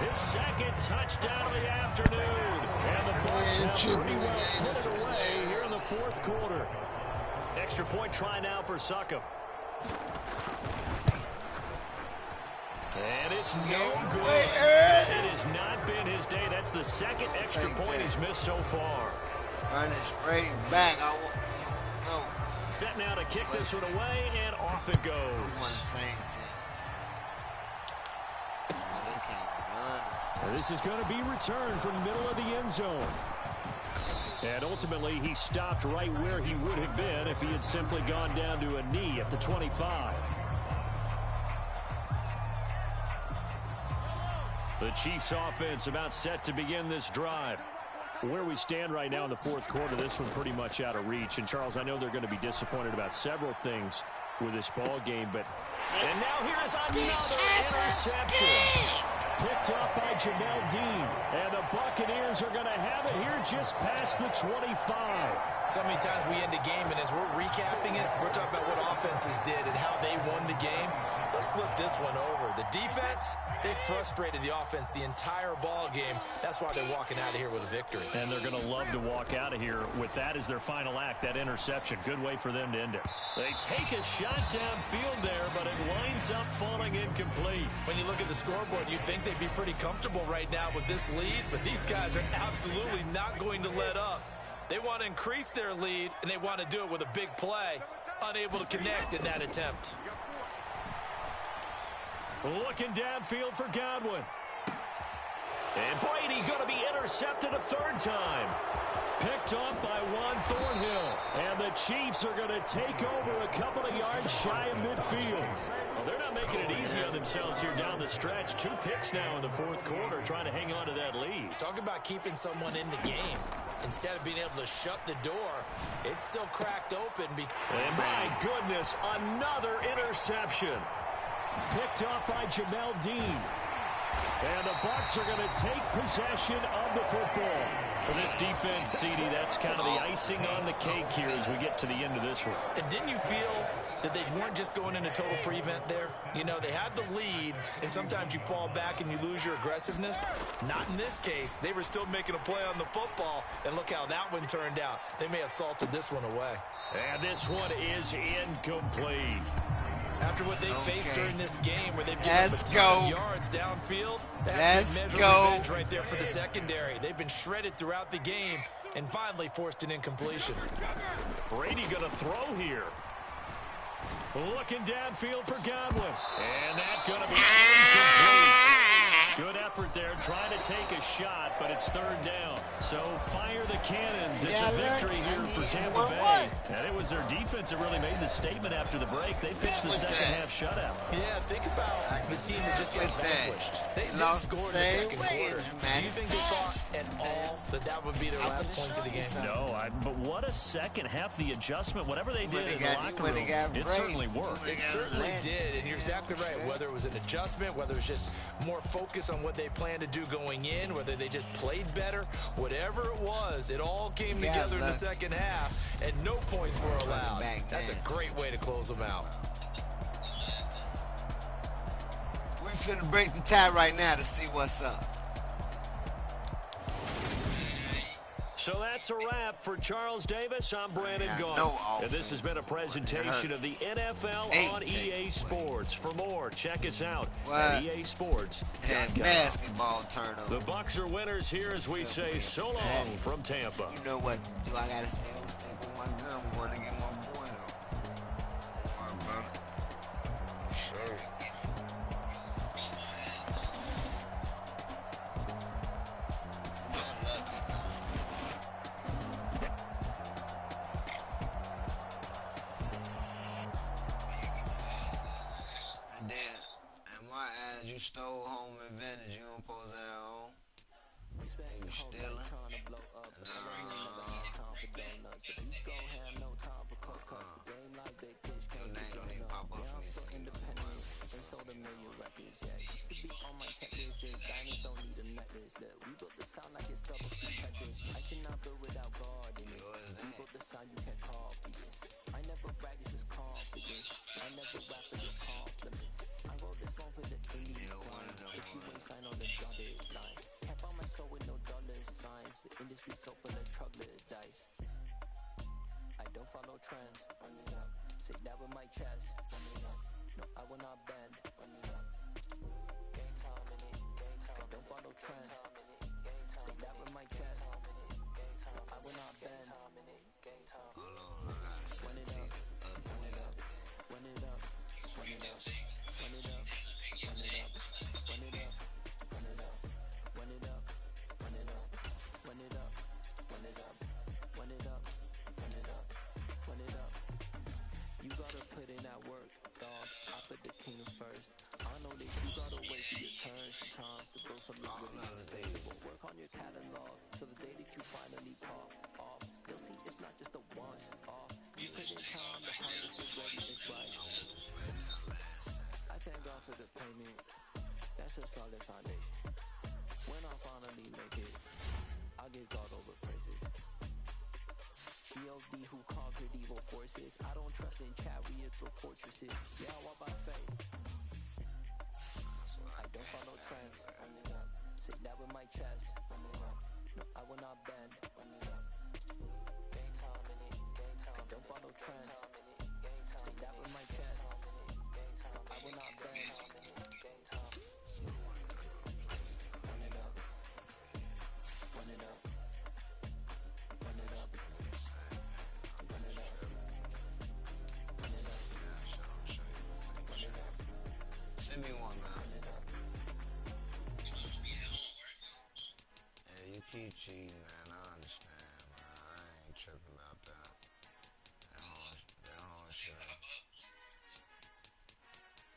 his second touchdown of the afternoon. And the Bucs have pretty well put it away here in the fourth quarter. Extra point try now for Succop. And it's no good. It has not been his day. That's the second extra point he's missed so far. Running straight back. No. Set now to kick this one away, and off it goes. I'm on the same team. They can't run. This is going to be returned from the middle of the end zone. And ultimately, he stopped right where he would have been if he had simply gone down to a knee at the 25. The Chiefs offense about set to begin this drive. Where we stand right now in the fourth quarter, this one pretty much out of reach. And, Charles, I know they're going to be disappointed about several things with this ball game, but... And now here's another interception. Picked up by Jamel Dean. And the Buccaneers are going to have it here just past the 25. So many times we end a game, and as we're recapping it, we're talking about what offenses did and how they won the game. Let's flip this one over. The defense, they frustrated the offense the entire ball game. That's why they're walking out of here with a victory. And they're going to love to walk out of here with that as their final act, that interception. Good way for them to end it. They take a shot downfield there, but it winds up falling incomplete. When you look at the scoreboard, you'd think they'd be pretty comfortable right now with this lead, but these guys are absolutely not going to let up. They want to increase their lead, and they want to do it with a big play. Unable to connect in that attempt. Looking downfield for Godwin. And Brady going to be intercepted a third time. Picked off by Juan Thornhill. And the Chiefs are going to take over a couple of yards shy of midfield. Well, they're not making it easy on themselves here down the stretch. 2 picks now in the fourth quarter, trying to hang on to that lead. Talk about keeping someone in the game. Instead of being able to shut the door, it's still cracked open. And my goodness, another interception. Picked up by Jamel Dean. And the Bucs are going to take possession of the football. For this defense, CD, that's kind of the icing on the cake here as we get to the end of this one. And didn't you feel that they weren't just going into total prevent there? You know, they had the lead, and sometimes you fall back and you lose your aggressiveness. Not in this case. They were still making a play on the football, and look how that one turned out. They may have salted this one away. And this one is incomplete. After what they faced during this game, where they've given up a ton of yards downfield, that's measure revenge right there for the secondary. They've been shredded throughout the game and finally forced an incompletion. Brady going to throw here. Looking downfield for Godwin. And that's going to be incomplete. Good effort there, trying to take a shot, but it's third down. So fire the cannons. It's a victory here for Tampa Bay. And it was their defense that really made the statement after the break. They pitched the second half shutout. Yeah, think about the team that just got vanquished. They didn't score in the second quarter. Do you think they thought at all that that would be their last points of the game? No, but what a second half. The adjustment, whatever they did in the locker room, it certainly worked. It certainly did, and you're exactly right. Whether it was an adjustment, whether it was just more focus on what they planned to do going in, whether they just played better, whatever it was, it all came together in the second half, and no points were allowed. That's a great way to close them out. We're finna break the tie right now to see what's up. So that's a wrap for Charles Davis. I'm Brandon Gaudin. And this has been a presentation of the NFL on EA Sports. For more, check us out at EASports.com. And basketball turnover. The Bucs are winners here as we say so long from Tampa. You know what to do. I gotta stay with my gun. We want to get my boy though. All right, brother. Sure. You stole home advantage, you don't pose that home. You stealing? Your name don't even pop up for me. Industry so full of troglodytes. I don't follow trends. Say that with my chest. No, I will not bend. I don't follow trends. Say that with my chest. No, I will not bend. Hold on, I gotta send it to you. Run it up. Run it up. Run it up. Run it up. Run it up. Run it up. Run it up. Run it up. Run it up. Run it up. I work, dog. I put the king first. I know that you gotta wait for your turn sometimes to build something really sustainable. Work on your catalog so the day that you finally pop off, you'll see it's not just a once off. You put in time, the harvest is ready, it's right. I thank God for the payment. That's a solid foundation. When I finally make it, I'll give God over praises. G.O.D. who conquered evil forces. I don't trust in chariots or fortresses. Yeah, I walk by faith. I don't follow trends. Say that with my chest. No, I will not bend. I don't follow trends. Say that with my chest. I will not bend. Run it up. Run it up. Run it up. Run it up. Run it up. Send me one, man. Yeah, you keep cheating, man. I understand, man. I ain't tripping about that. That whole shit.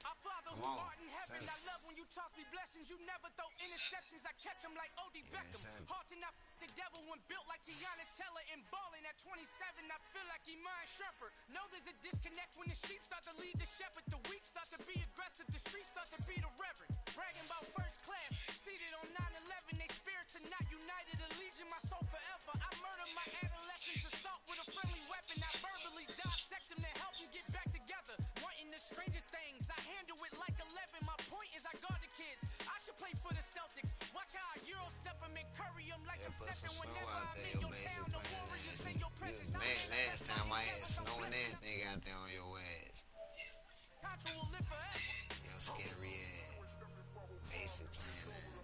Our Father who art in heaven, I love when you toss me blessings. You never throw interceptions. I catch them like O.D. Beckham. Hard to not the devil when built like Tiana Teller and balling at 27. I feel like Iman Shumpert. Know there's a disconnect when the sheep start to lead the shepherd. The weak start to be aggressive. The streets start to be the reverend. Bragging about first class. Seated on 9/11. They spirits are not united. Allegiant my soul forever. I murdered my adolescence. Assault with a friendly weapon. I verbally dissect them to help them get back together. Wanting the stranger things. I handle it like 11. My point is I guard the kids. I should play for the Celtics. Watch how I Euro step them and curry them like I'm stepping whenever I'm in your town. The Warriors say your presence. Man, last time I had snow and everything out there on your ass. Contra will live forever. Your scary ass. Basic playing ass.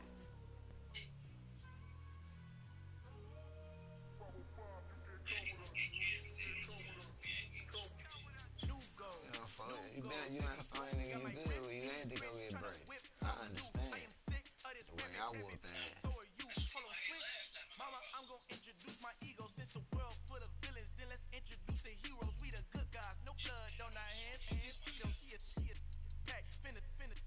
You saw that nigga you good when you had to go get break. I understand the way I whoop ass. Mama, I'm gonna introduce my ego since the world full of villains. Then let's introduce the heroes. We the good guys, no blood on our hands. Tito, she is back. Finna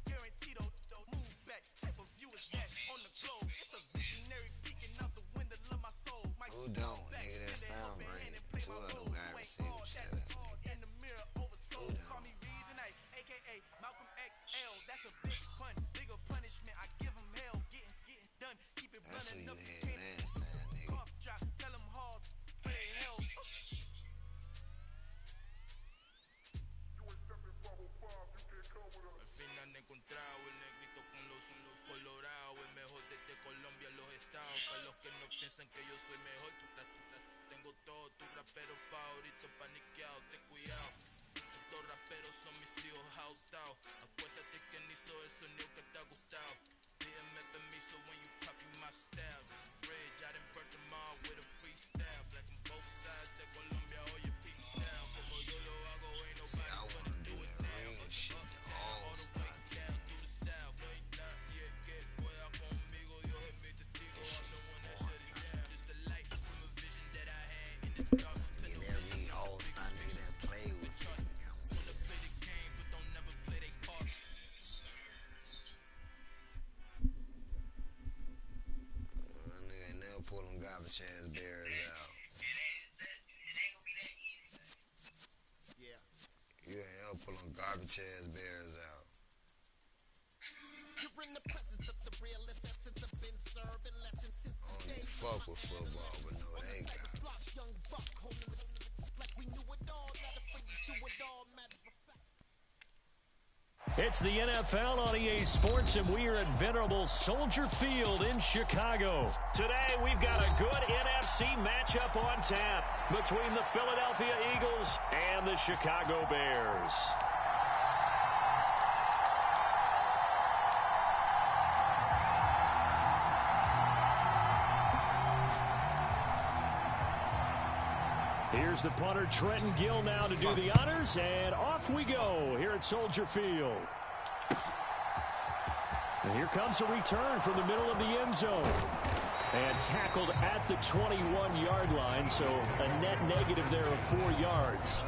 guarantee don't move back. Type of view is that on the globe. It's a visionary peeking out the window of my soul. Who don't, nigga? That sound great. Two other guys receive shit up, nigga. In the mirror over soul. Call me Reason A, aka Malcolm XL. That's a big pun, bigger punishment. I give him hell, getting done. Keep it That's who running you up. had last time, nigga. Tell them hard, play hell. Al fin han encontrado el negrito con los colorados, el mejor desde Colombia, los estados. Para los que no piensan que yo soy mejor, tengo todo, tu rapero favorito paniqueado, ten cuidado. Estos raperos son mis hijos jautados. Acuérdate que ni hizo el sonido que te ha gustado. Pídeme permiso when you copy my style. This bridge, I done burnt them all with a freestyle. Black on both sides de Colombia, oye, peak style. Como yo lo hago, ain't nobody gonna do it now. Shit, All the way down through the south. No hay nadie que pueda conmigo. Dios es mi testigo. I'm the one that shut it down. Just the light from a vision that I had in the dark. get every all-star nigga that play with me. Wanna play the game, but don't never play their part. Nigga ain't never pull them garbage ass bears out. You ain't ever pull them garbage ass bears out. You're in the presence of the realest essence of been serving lessons since I don't even fuck with football, but no, they got it. block young buck holding it like we knew it all. Matter for you, do it all. Matter of fact. It's the NFL on EA Sports, and we are at venerable Soldier Field in Chicago. Today, we've got a good NFC matchup on tap between the Philadelphia Eagles and the Chicago Bears. Here's the punter, Trenton Gill, now to do the honors, and off we go here at Soldier Field. And here comes a return from the middle of the end zone. And tackled at the 21-yard line, so a net negative there of 4 yards.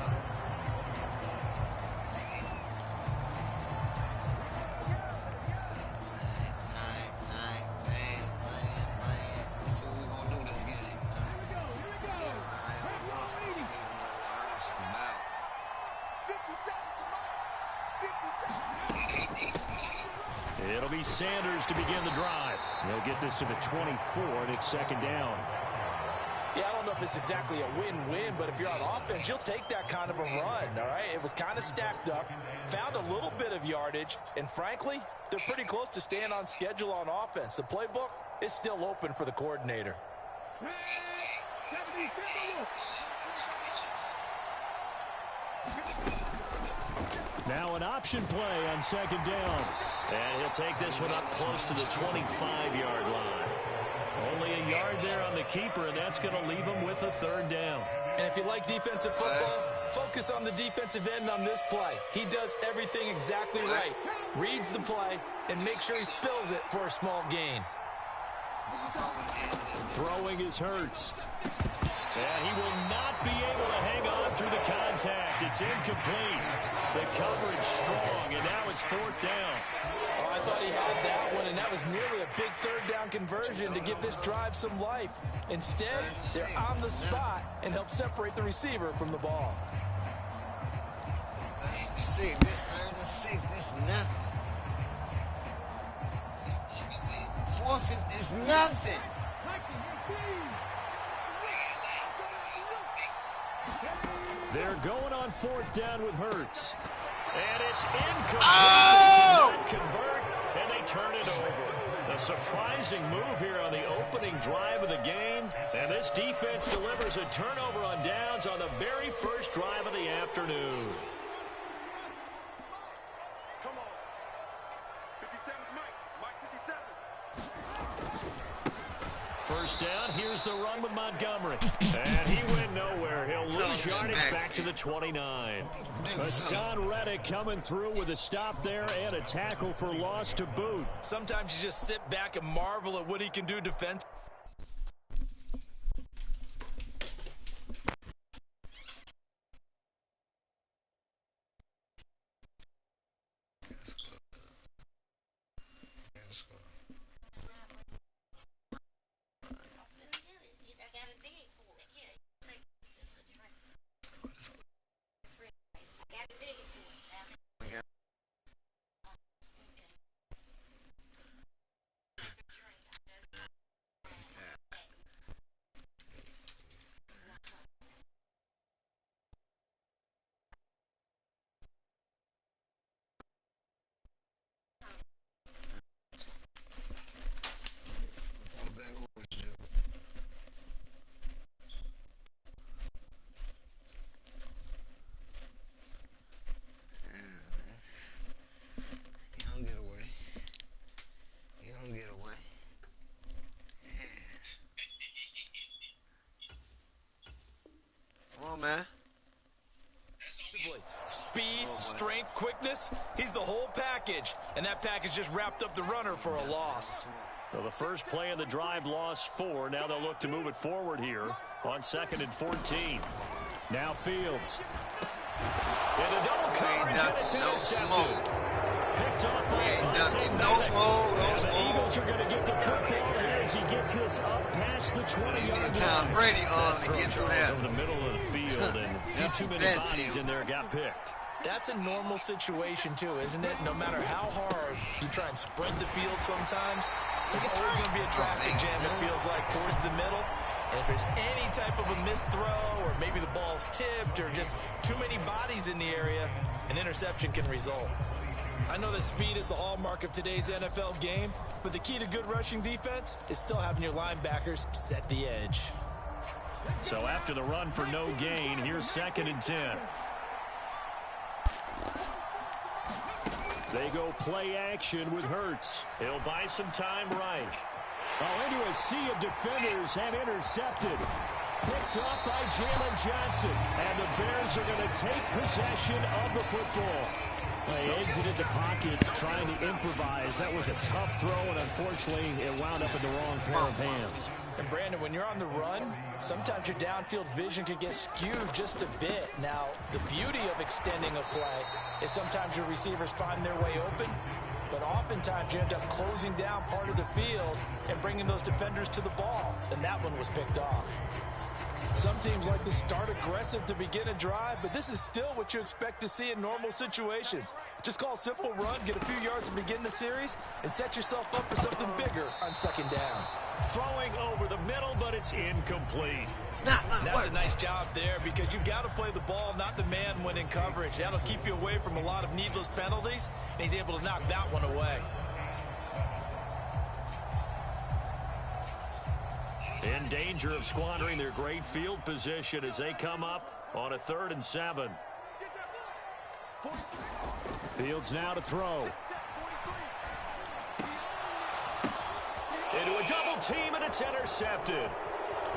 It'll be Sanders to begin the drive. They'll get this to the 24, and it's second down. Yeah, I don't know if it's exactly a win-win, but if you're on offense, you'll take that kind of a run, all right? It was kind of stacked up, found a little bit of yardage, and frankly, they're pretty close to staying on schedule on offense. The playbook is still open for the coordinator. Now an option play on second down. And he'll take this one up close to the 25-yard line. Only a yard there on the keeper, and that's going to leave him with a third down. And if you like defensive football, focus on the defensive end on this play. He does everything exactly right. Reads the play and makes sure he spills it for a small gain. Throwing is Hurts. And he will not be able to hang on through the contact. It's incomplete. The coverage strong, and now it's fourth down. Oh, I thought he had that one, and that was nearly a big third down conversion to give this drive some life. Instead, they're on the spot and help separate the receiver from the ball. This third and six, this is nothing. Fourth is nothing. They're going on fourth down with Hurts. And it's incomplete. Oh! Convert, and they turn it over. A surprising move here on the opening drive of the game. And this defense delivers a turnover on downs on the very first drive of the afternoon. Come on. 57's Mike 57. First down, here's the run with Montgomery. And he went nowhere. He'll lose yardage back to the 29. Hassan Reddick coming through with a stop there and a tackle for loss to boot. Sometimes you just sit back and marvel at what he can do defensively. Man. Speed, strength, quickness, he's the whole package. And that package just wrapped up the runner for a loss. So the first play of the drive lost 4. Now they'll look to move it forward here on 2nd and 14. Now Fields. And a double coverage, and it's intercepted. Picked off by no smoke. The Eagles are going to get the football here as he gets this up past the 20-yard line. Tom Brady on to get through that. Over the middle of the field, and too many bodies in there got picked. That's a normal situation, too, isn't it? No matter how hard you try and spread the field sometimes, there's always going to be a traffic jam, it feels like, towards the middle. And if there's any type of a missed throw, or maybe the ball's tipped, or just too many bodies in the area, an interception can result. I know that speed is the hallmark of today's NFL game, but the key to good rushing defense is still having your linebackers set the edge. So after the run for no gain, here's 2nd and 10. They go play action with Hurts. He'll buy some time right. Oh, into a sea of defenders and intercepted. Picked off by Jalen Johnson. And the Bears are going to take possession of the football. They exited the pocket trying to improvise. That was a tough throw, and unfortunately, it wound up in the wrong pair of hands. And Brandon, when you're on the run, sometimes your downfield vision can get skewed just a bit. Now, the beauty of extending a play is sometimes your receivers find their way open, but oftentimes you end up closing down part of the field and bringing those defenders to the ball, and that one was picked off. Some teams like to start aggressive to begin a drive, but this is still what you expect to see in normal situations. Just call a simple run, get a few yards to begin the series, and set yourself up for something bigger on second down. Throwing over the middle, but it's incomplete. It's not gonna That's work. a nice job there because you've got to play the ball, not the man when in coverage. That'll keep you away from a lot of needless penalties, and he's able to knock that one away. In danger of squandering their great field position as they come up on a 3rd and 7. Fields now to throw. Into a double team, and it's intercepted.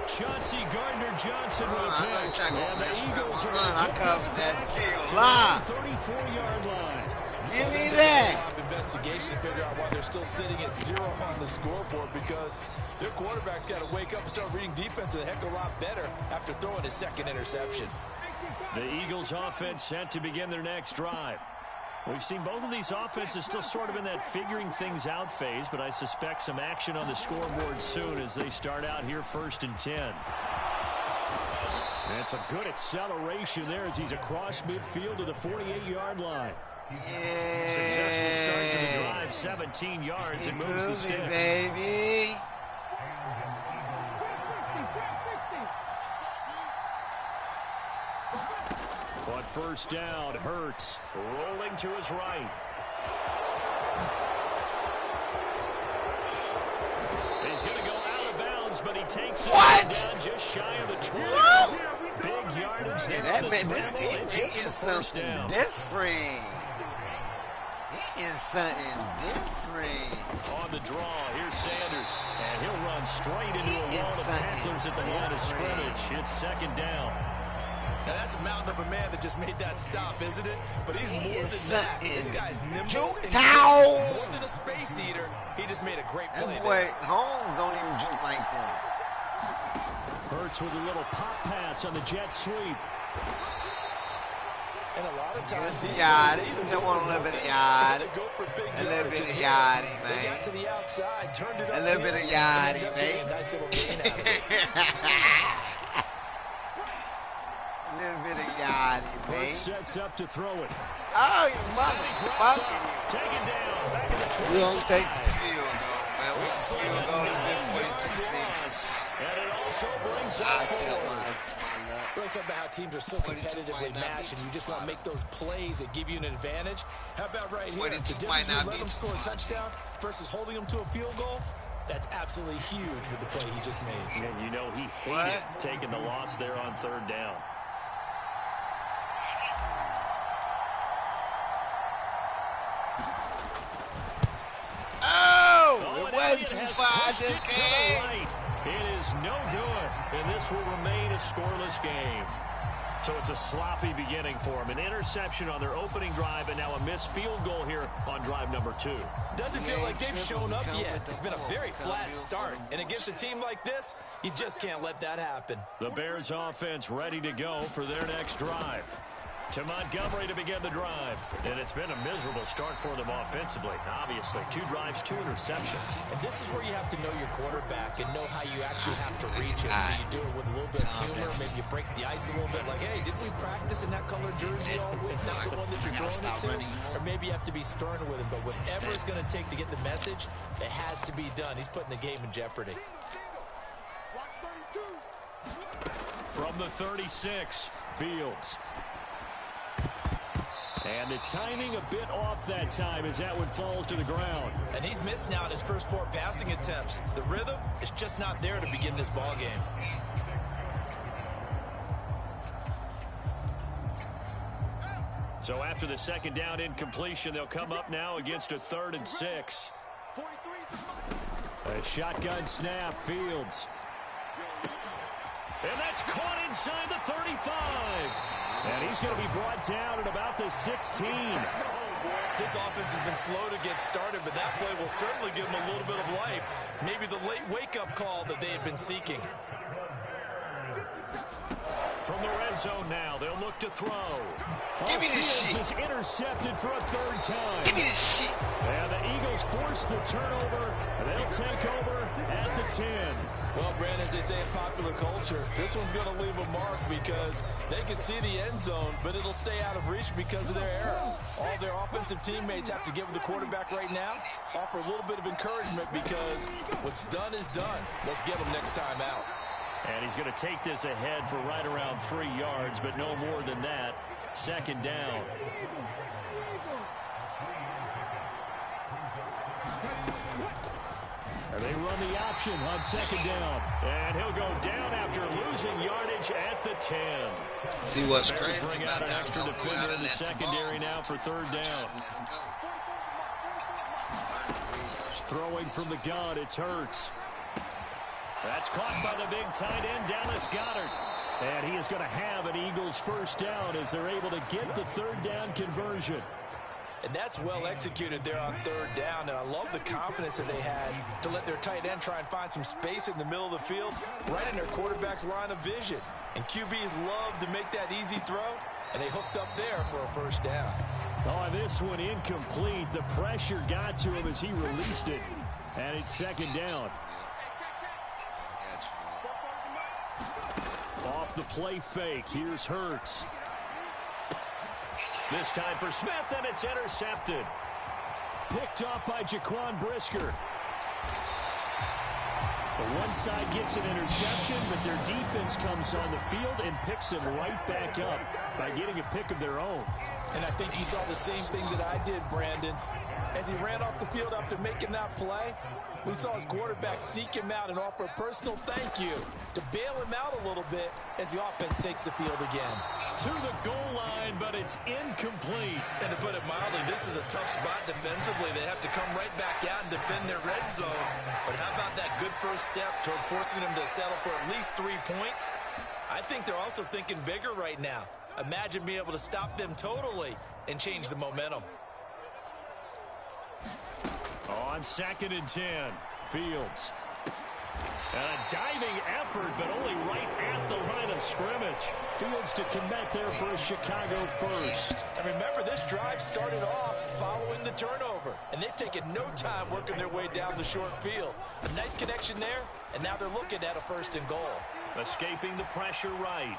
Chauncey Gardner-Johnson with a pick. And the Eagles are I covered that kill line. 34-yard line. Give me that. Investigation to figure out why they're still sitting at 0 on the scoreboard, because their quarterback's got to wake up and start reading defense a heck of a lot better after throwing his 2nd interception. The Eagles offense set to begin their next drive. We've seen both of these offenses still sort of in that figuring things out phase, but I suspect some action on the scoreboard soon as they start out here 1st and 10. That's a good acceleration there as he's across midfield to the 48-yard line. Yeah. Successful start to the drive, 17 yards, and moves the sticks. Baby. On 1st down, Hurts rolling to his right. He's going to go out of bounds, but he takes it down just shy of the 20. Big yardage. Yeah, that man, he is something different. He is something different. On the draw, here's Sanders, and he'll run straight into a wall of tacklers at the line of scrimmage. It's 2nd down. Now, that's a mountain of a man that just made that stop, isn't it? But he's more than that. This guy's nimble and more than a space eater. He just made a great play. That boy, Holmes don't even juke like that. Hurts with a little pop pass on the jet sweep. And a lot of times, just yardage. You just want a little bit of yardage. A little bit of yardage, man. A little bit of yardage, man. A little bit of yardage, man. Sets up to throw it. Oh, you motherfucker. Taken down. Back in the 20. We don't take the field goal, man. We still go to this 42 seconds. And it also brings up I sell my luck. Really talking about how teams are so competitively matched, and you just want to make those plays that give you an advantage. How about right here? The difference might not let be them score a touchdown versus holding them to a field goal. That's absolutely huge with the play he just made. And you know he hated taking the loss there on 3rd down. Oh, it wasn't too far. I just came. Right. It is no good, and this will remain a scoreless game. So it's a sloppy beginning for them. An interception on their opening drive, and now a missed field goal here on drive number 2. Doesn't feel like they've shown up yet. It's been a very flat start. And against a team like this, you just can't let that happen. The Bears offense ready to go for their next drive. To Montgomery to begin the drive. And it's been a miserable start for them offensively. Obviously, 2 drives, 2 interceptions. And this is where you have to know your quarterback and know how you actually have to reach him. You do it with a little bit of humor. Maybe you break the ice a little bit. Like, hey, did we practice in that color jersey all week? Not the one that you're throwing it to. Or maybe you have to be stern with him. But whatever it's going to take to get the message, it has to be done. He's putting the game in jeopardy. From the 36, Fields. And the timing a bit off that time as that one falls to the ground. And he's missed now his first 4 passing attempts. The rhythm is just not there to begin this ball game. So after the 2nd down incompletion, they'll come up now against a 3rd and 6. A shotgun snap, Fields. And that's caught inside the 35. And he's going to be brought down at about the 16. This offense has been slow to get started, but that play will certainly give them a little bit of life. Maybe the late wake-up call that they had been seeking. From the red zone now, they'll look to throw. Give me this shit. Is intercepted for a 3rd time. Give me this shit. And the Eagles force the turnover. They'll take over at the 10. Well, Brandon, as they say in popular culture, this one's going to leave a mark because they can see the end zone, but it'll stay out of reach because of their error. All their offensive teammates have to get with the quarterback right now, offer a little bit of encouragement because what's done is done. Let's get him next time out. And he's going to take this ahead for right around 3 yards, but no more than that. Second down. And they run the option on second down. And he'll go down after losing yardage at the 10. See what's Bears crazy bring about out an that? extra defender in the secondary now for third down. Throwing from the gun, it's Hurts. That's caught by the big tight end, Dallas Goedert. And he is going to have an Eagles first down as they're able to get the third down conversion. And that's well executed there on third down. And I love the confidence that they had to let their tight end try and find some space in the middle of the field, right in their quarterback's line of vision. And QBs love to make that easy throw, and they hooked up there for a first down. Oh, this one incomplete. The pressure got to him as he released it. And it's second down. Off the play fake. Here's Hurts. This time for Smith, and it's intercepted. Picked off by Jaquan Brisker. The one side gets an interception, but their defense comes on the field and picks him right back up by getting a pick of their own. And I think you saw the same thing that I did, Brandon. As he ran off the field after making that play, we saw his quarterback seek him out and offer a personal thank you to bail him out a little bit as the offense takes the field again. To the goal line, but it's incomplete. And to put it mildly, this is a tough spot defensively. They have to come right back out and defend their red zone. But how about that good first step towards forcing them to settle for at least 3 points? I think they're also thinking bigger right now. Imagine being able to stop them totally and change the momentum. On 2nd and 10, Fields. And a diving effort, but only right at the line of scrimmage. Fields to commit there for a Chicago first. And remember, this drive started off following the turnover, and they've taken no time working their way down the short field. A nice connection there, and now they're looking at a 1st and goal. Escaping the pressure right.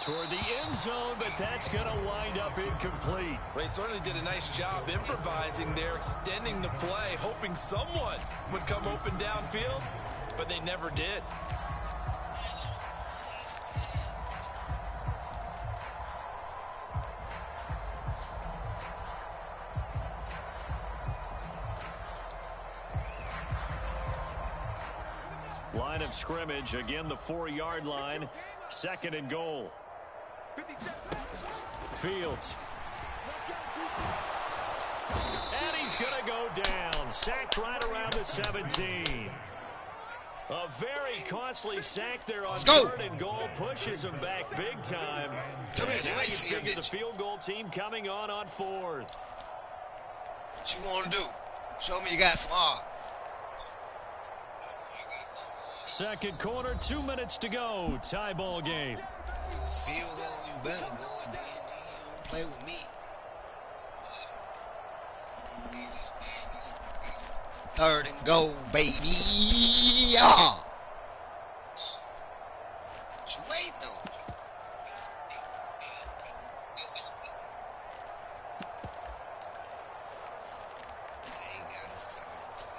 Toward the end zone, but that's going to wind up incomplete. Well, he certainly did a nice job improvising there, extending the play, hoping someone would come open downfield, but they never did. Line of scrimmage, again the 4-yard line. 2nd and goal. Fields. And he's going to go down. Sacked right around the 17. A very costly sack there on 3rd and goal. Pushes him back big time. Come and here, now you figure the field goal team coming on 4th. What you want to do? Show me you got some heart. 2nd quarter, 2 minutes to go. Tie ball game. Field goal, you better go and then you don't play with me. 3rd and goal, baby. Yeah. What you waiting on? I ain't got a song play.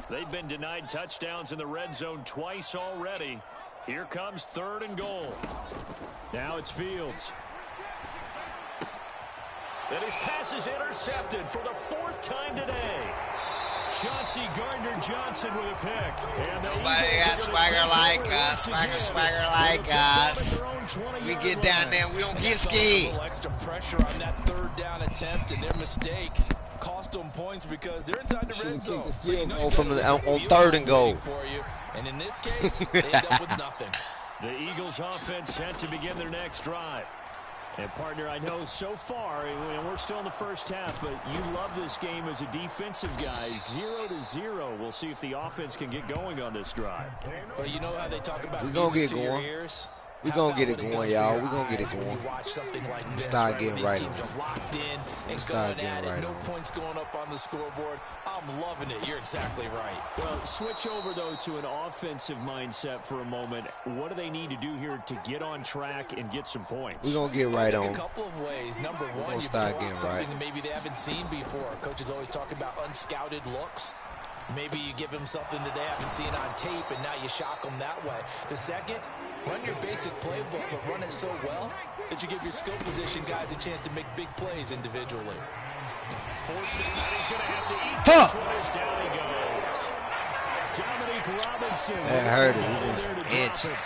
They've been denied touchdowns in the red zone twice already. Here comes 3rd and goal. Now it's Fields. And his pass is intercepted for the 4th time today. Chauncey Gardner-Johnson with a pick. And nobody got swagger like us. Swagger like us. We get down there, we don't get scared. A little extra pressure on that 3rd down attempt, and their mistake cost them points because they're inside the red zone. The field goal from on 3rd and goal. For you. And in this case, they end up with nothing. The Eagles offense set to begin their next drive. And, partner, I know so far, and we're still in the first half, but you love this game as a defensive guy. 0-0. We'll see if the offense can get going on this drive. Well, you know how they talk about we're going to get going. We're going to get it going, y'all. We're going to get it going. Start getting right on. Start getting right on. No points going up on the scoreboard. I'm loving it. You're exactly right. Well, switch over, though, to an offensive mindset for a moment. What do they need to do here to get on track and get some points? We're going to get right on. A couple of ways. Number one, you start getting something that maybe they haven't seen before. Coaches always talk about unscouted looks. Maybe you give them something that they haven't seen on tape, and now you shock them that way. The second, run your basic playbook, but run it so well that you give your skill position guys a chance to make big plays individually. Forced it, and he's going to have to eat this one as down he goes. Dominique Robinson. That hurt it. It was inches.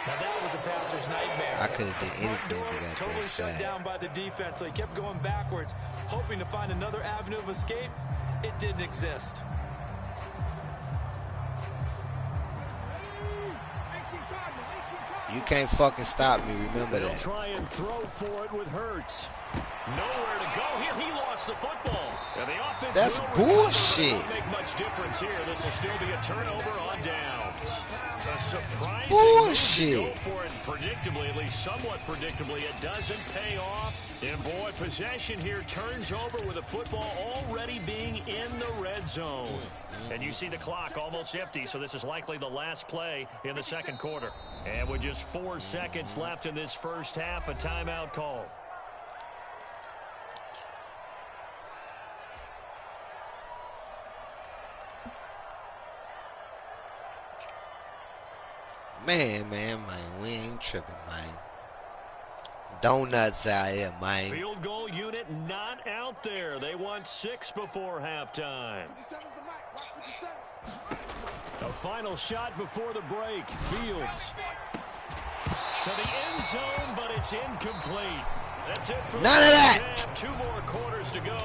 Now that was a passer's nightmare. I couldn't do anything but got totally that shut side. down by the defense, so he kept going backwards, hoping to find another avenue of escape. It didn't exist. You can't fucking stop me. Remember They'll that. try and throw for it with Hurts. Nowhere to go here. He lost the football. And the offense That's bullshit. Won't make much difference here. This will still be a turnover on downs. A surprising bullshit. move to go for it. Predictably, at least somewhat predictably, it doesn't pay off. And boy, possession here turns over with the football already being in the red zone. And you see the clock almost empty, so this is likely the last play in the second quarter. And with just 4 seconds left in this first half, a timeout call. Man, we ain't tripping, man. Donuts out here, man. Field goal unit not out there. They want 6 before halftime. A final shot before the break. Fields to the end zone, but it's incomplete. That's it for none of that. Half. 2 more quarters to go.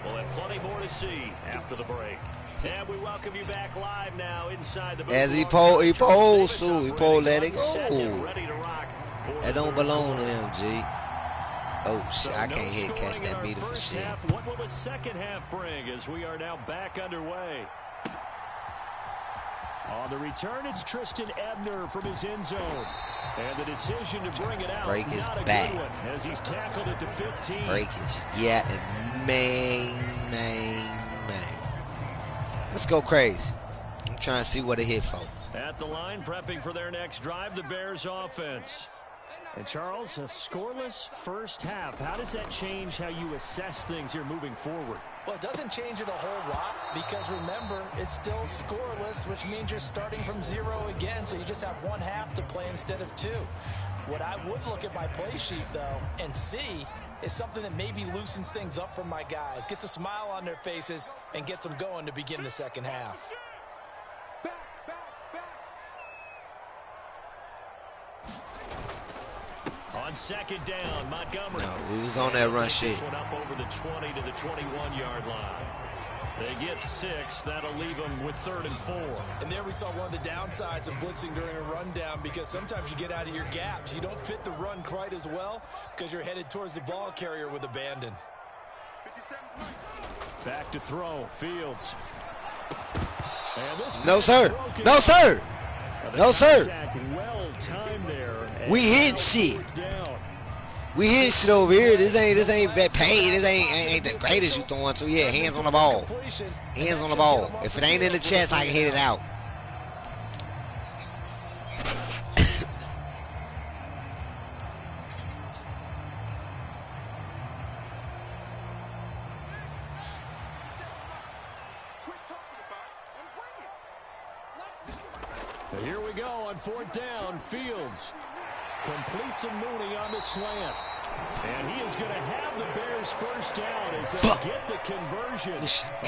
We'll have plenty more to see after the break. And we welcome you back live now inside the booth. As he pulled let it go. That don't belong to him, G. Oh, shit, I can't hit catch that beautiful shit. What will the second half bring as we are now back underway? On the return, it's Tristan Ebner from his end zone. And the decision to bring it out, break his not a back. good one, as he's tackled at the 15. Breakage. Yeah, man. Let's go crazy. I'm trying to see what it hit for. At the line, prepping for their next drive, the Bears offense. And Charles, a scoreless first half. How does that change how you assess things here moving forward? Well, it doesn't change it a whole lot because, remember, it's still scoreless, which means you're starting from 0 again, so you just have 1 half to play instead of 2. What I would look at my play sheet, though, and see is something that maybe loosens things up for my guys, gets a smile on their faces, and gets them going to begin the second half. On second down, Montgomery. No, we was on that run shit. This one up over the 20 to the 21-yard line. They get 6. That'll leave them with 3rd and 4. And there we saw one of the downsides of blitzing during a rundown because sometimes you get out of your gaps. You don't fit the run quite as well because you're headed towards the ball carrier with abandon. Back to throw. Fields. And this No, sir. No, sir. No, sir. Well timed there. We hit shit. We hit shit over here. This ain't that paid. This ain't the greatest you throwing to. Yeah, hands on the ball. Hands on the ball. If it ain't in the chest, I can hit it out. Here we go on 4th down. Fields completes a Mooney on the slant. And he is going to have the Bears first down as they get the conversion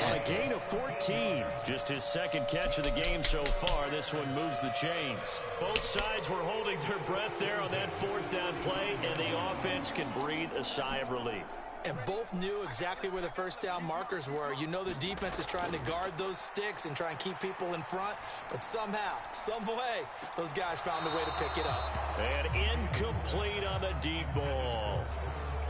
on a gain of 14. Just his second catch of the game so far. This one moves the chains. Both sides were holding their breath there on that 4th down play, and the offense offense can breathe a sigh of relief. And both knew exactly where the first down markers were. You know the defense is trying to guard those sticks and try and keep people in front. But somehow, some way, those guys found a way to pick it up. And incomplete on the deep ball.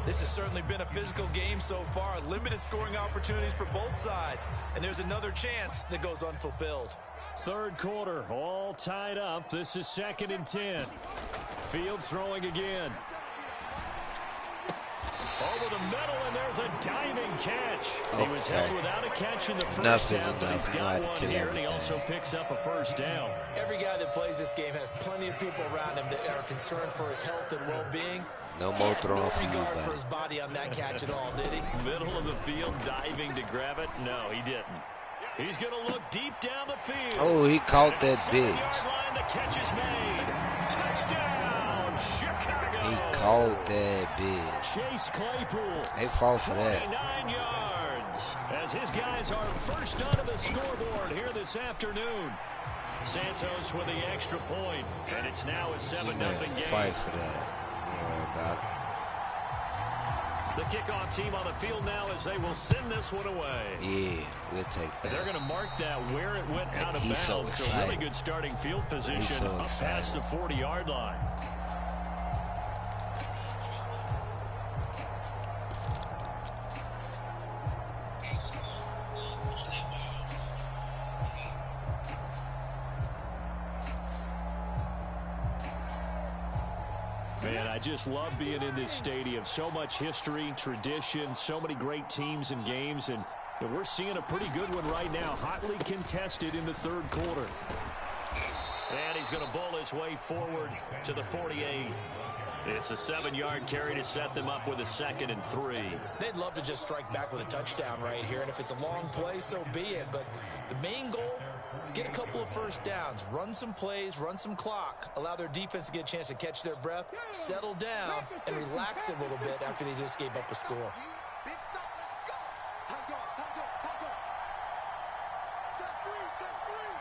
This has certainly been a physical game so far. Limited scoring opportunities for both sides. And there's another chance that goes unfulfilled. Third quarter, all tied up. This is 2nd and 10. Fields throwing again. Over the middle, and there's a diving catch. Okay. He was held without a catch in the first Enough is half, but enough. he's You know how got to one kill here, and he everything. also picks up a first down. Every guy that plays this game has plenty of people around him that are concerned for his health and well-being. No more throwing for you, No regard for buddy. his body on that catch at all, did he? Middle of the field, diving to grab it. No, he didn't. He's going to look deep down the field. Oh, he caught At that the 7-yard bitch. line, the catch is made. Touchdown, Chicago. He caught that bitch. Chase Claypool. They fall for that. 29 yards. As his guys are first onto the scoreboard here this afternoon. Santos with the extra point, and it's now a 7-0 game. Fight for that. Don't worry about it. The kickoff team on the field now as they will send this one away. Yeah, we'll take that. They're going to mark that where it went out of He's bounds. so So really excited. good starting field position so up past the 40-yard line. Man, I just love being in this stadium. So much history, tradition, so many great teams and games, and we're seeing a pretty good one right now. Hotly contested in the third quarter. And he's going to bowl his way forward to the 48. It's a 7-yard carry to set them up with a 2nd and 3. They'd love to just strike back with a touchdown right here, and if it's a long play, so be it. But the main goal, get a couple of first downs, run some plays, run some clock, allow their defense to get a chance to catch their breath, settle down, and relax a little bit after they just gave up a score. Big stop, let's go. Time go, time go, time go. Check three, check three.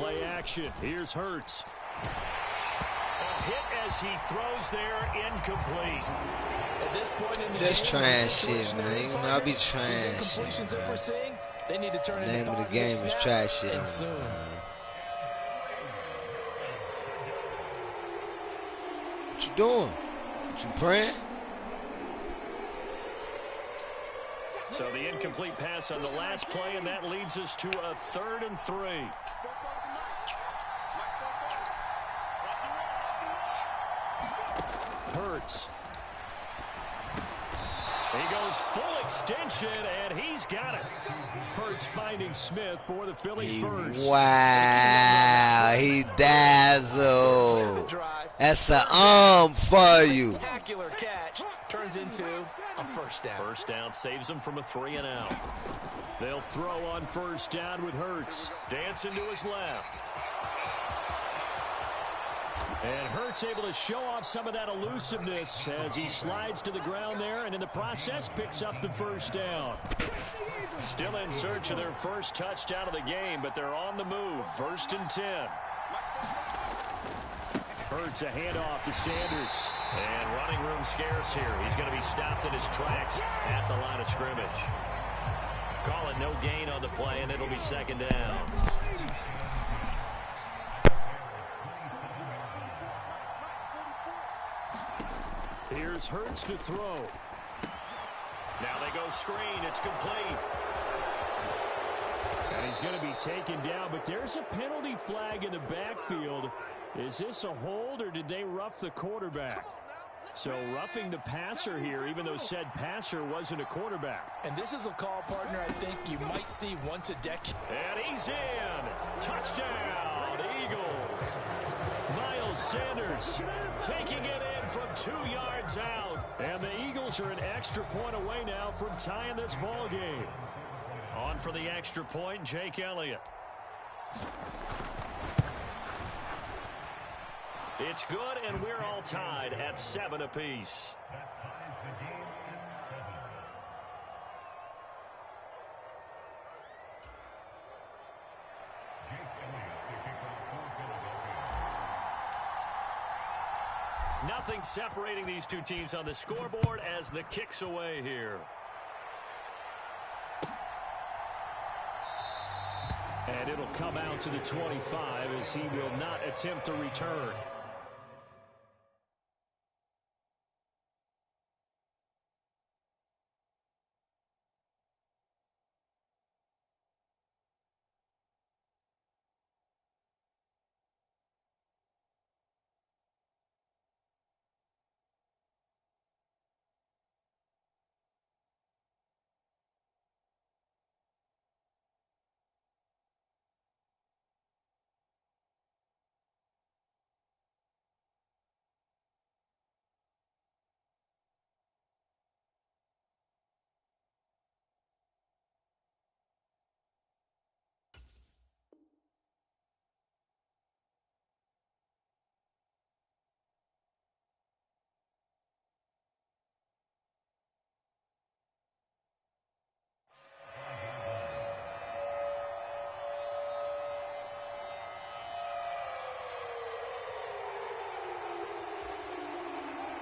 Play action. Here's Hurts. A hit as he throws there, incomplete. At this point in the Just game, trying the shit, situation man. they're You in know, I front be of, trying these shit, incompletions that man. we're seeing, they need to turn The name into of the positive game is snaps, try shit and on soon. What you doing? What you praying? So the incomplete pass on the last play, and that leads us to a 3rd and 3. Hurts. He goes full extension, and he's got it. Hurts finding Smith for the Philly first. Wow, he dazzled. That's an arm for you. Spectacular catch turns into a first down. First down saves him from a 3-and-out. They'll throw on first down with Hurts. Dancing to his left. And Hurts able to show off some of that elusiveness as he slides to the ground there, and in the process picks up the first down. Still in search of their first touchdown of the game, but they're on the move. 1st and 10. Hurts a handoff to Sanders. And running room scarce here. He's going to be stopped in his tracks at the line of scrimmage. Call it no gain on the play, and it'll be 2nd down. Here's Hurts to throw. Now they go screen. It's complete. And he's going to be taken down, but there's a penalty flag in the backfield. Is this a hold, or did they rough the quarterback? So roughing the passer here, even though said passer wasn't a quarterback. And this is a call, partner, I think you might see once a decade. And he's in. Touchdown, Eagles. Miles Sanders taking it in from 2 yards out. And the Eagles are an extra point away now from tying this ball game. On for the extra point, Jake Elliott. It's good, and we're all tied at 7 apiece. Nothing separating these two teams on the scoreboard as the kick's away here. And it'll come out to the 25 as he will not attempt to return.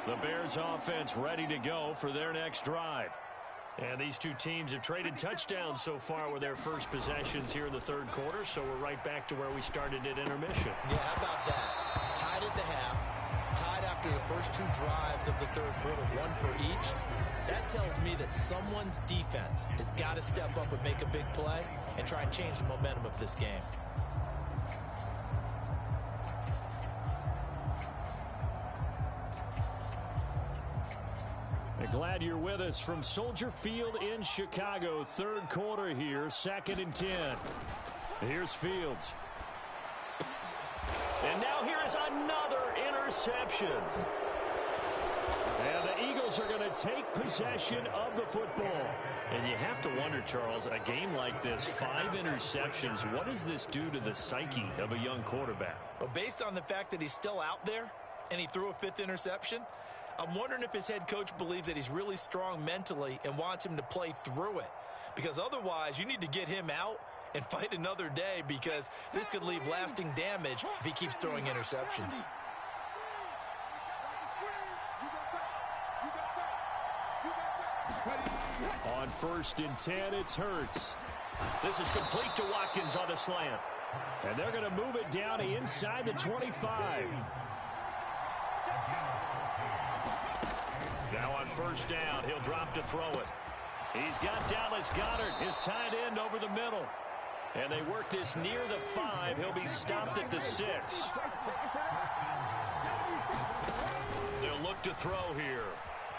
The Bears offense ready to go for their next drive. And these two teams have traded touchdowns so far with their first possessions here in the third quarter, so we're right back to where we started at intermission. Yeah, how about that? Tied at the half, tied after the first two drives of the third quarter, one for each. That tells me that someone's defense has got to step up and make a big play and try and change the momentum of this game. Glad you're with us from Soldier Field in Chicago. Third quarter here, 2nd and 10. Here's Fields. And now here is another interception. And the Eagles are going to take possession of the football. And you have to wonder, Charles, a game like this, 5 interceptions, what does this do to the psyche of a young quarterback? Well, based on the fact that he's still out there and he threw a 5th interception, I'm wondering if his head coach believes that he's really strong mentally and wants him to play through it. Because otherwise, you need to get him out and fight another day, because this could leave lasting damage if he keeps throwing interceptions. On 1st and 10, it's Hurts. This is complete to Watkins on a slant. And they're going to move it down to inside the 25. Now on 1st down, he'll drop to throw it. He's got Dallas Goedert, his tight end, over the middle. And they work this near the 5. He'll be stopped at the 6. They'll look to throw here.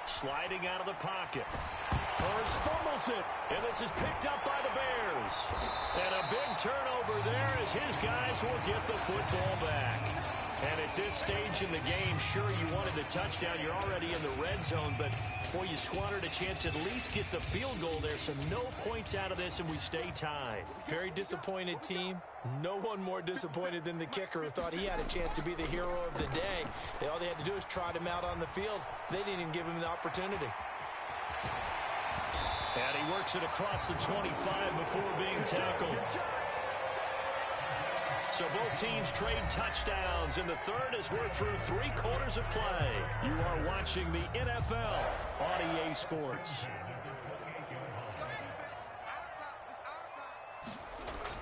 Sliding out of the pocket. Hurts fumbles it. And this is picked up by the Bears. And a big turnover there as his guys will get the football back. And at this stage in the game, sure, you wanted the touchdown. You're already in the red zone, but, boy, you squandered a chance to at least get the field goal there. So no points out of this, and we stay tied. Very disappointed team. No one more disappointed than the kicker, who thought he had a chance to be the hero of the day. All they had to do is trot him out on the field. They didn't even give him the opportunity. And he works it across the 25 before being tackled. So both teams trade touchdowns in the third as we're through 3 quarters of play. You are watching the NFL on EA Sports.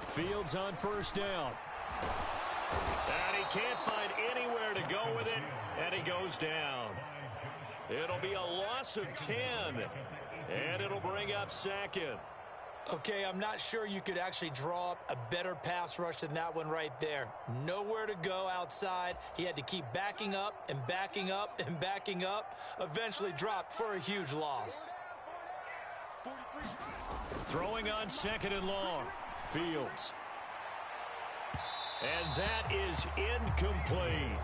Fields on 1st down. And he can't find anywhere to go with it, and he goes down. It'll be a loss of 10, and it'll bring up 2nd. Okay, I'm not sure you could actually draw up a better pass rush than that one right there. Nowhere to go outside. He had to keep backing up and backing up and backing up. Eventually dropped for a huge loss. Throwing on 2nd and long. Fields. And that is incomplete.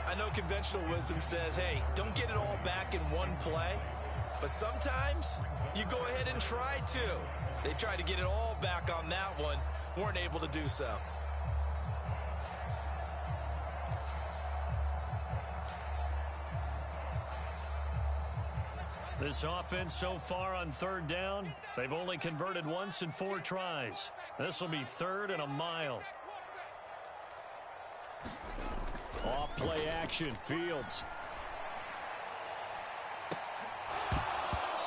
I know conventional wisdom says, hey, don't get it all back in one play. But sometimes you go ahead and try to. They tried to get it all back on that one. Weren't able to do so. This offense so far on 3rd down, they've only converted once in 4 tries. This will be 3rd and a mile. Off play action, Fields.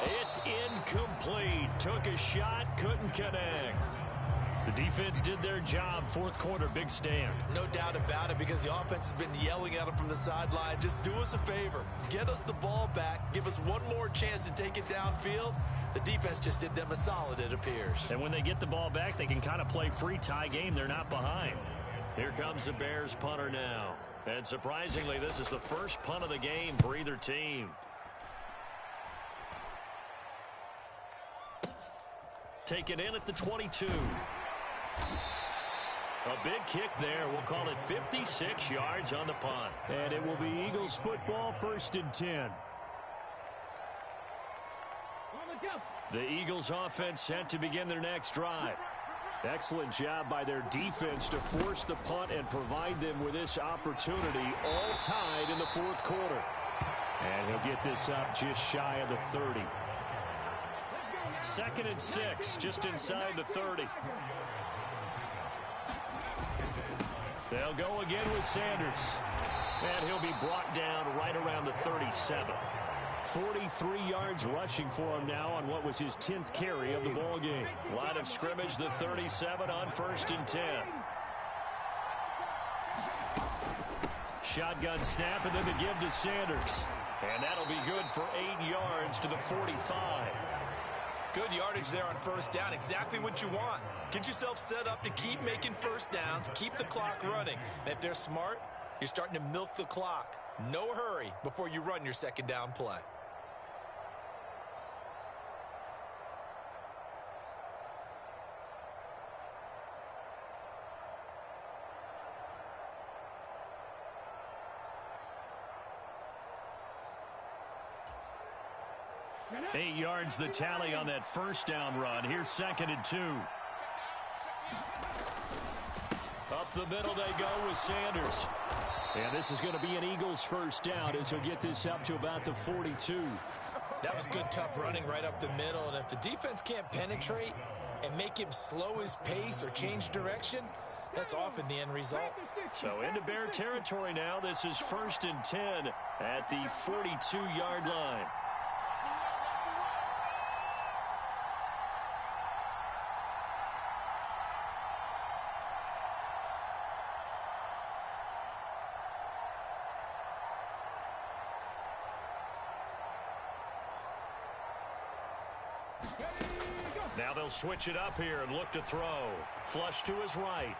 It's incomplete. Took a shot, couldn't connect. The defense did their job. Fourth quarter, big stand. No doubt about it, because the offense has been yelling at them from the sideline. Just do us a favor. Get us the ball back. Give us one more chance to take it downfield. The defense just did them a solid, it appears. And when they get the ball back, they can kind of play free tie game. They're not behind. Here comes the Bears punter now. And surprisingly, this is the first punt of the game for either team. Taken in at the 22. A big kick there. We'll call it 56 yards on the punt. And it will be Eagles football, 1st and 10. The Eagles offense set to begin their next drive. Excellent job by their defense to force the punt and provide them with this opportunity, all tied in the fourth quarter. And he'll get this up just shy of the 30. 2nd and 6, just inside the 30. They'll go again with Sanders. And he'll be brought down right around the 37. 43 yards rushing for him now on what was his 10th carry of the ball game. Line of scrimmage, the 37 on 1st and 10. Shotgun snap, and then the give to Sanders. And that'll be good for 8 yards to the 45. Good yardage there on 1st down. Exactly what you want. Get yourself set up to keep making 1st downs, keep the clock running. And if they're smart, you're starting to milk the clock. No hurry before you run your 2nd down play. Eight yards the tally on that 1st down run. Here's 2nd and 2. Up the middle they go with Sanders. And this is going to be an Eagles 1st down as he'll get this up to about the 42. That was good, tough running right up the middle. And if the defense can't penetrate and make him slow his pace or change direction, that's often the end result. So into Bear territory now. This is 1st and 10 at the 42-yard line. Now they'll switch it up here and look to throw. Flush to his right.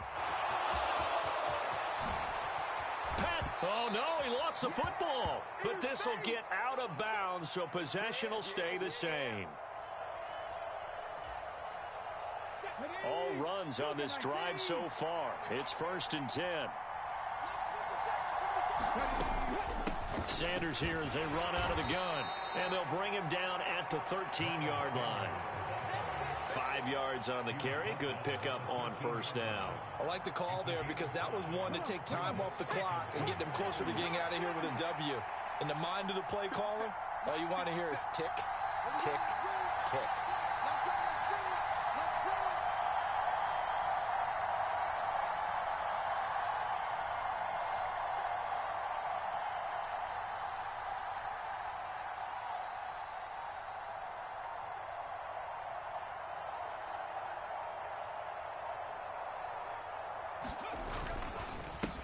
Oh, no, he lost the football. But this will get out of bounds, so possession will stay the same. All runs on this drive so far. It's 1st and 10. Sanders here as they run out of the gun. And they'll bring him down at the 13-yard line. 5 yards on the carry. Good pickup on 1st down. I like the call there because that was one to take time off the clock and get them closer to getting out of here with a W. In the mind of the play caller, all you want to hear is tick, tick, tick.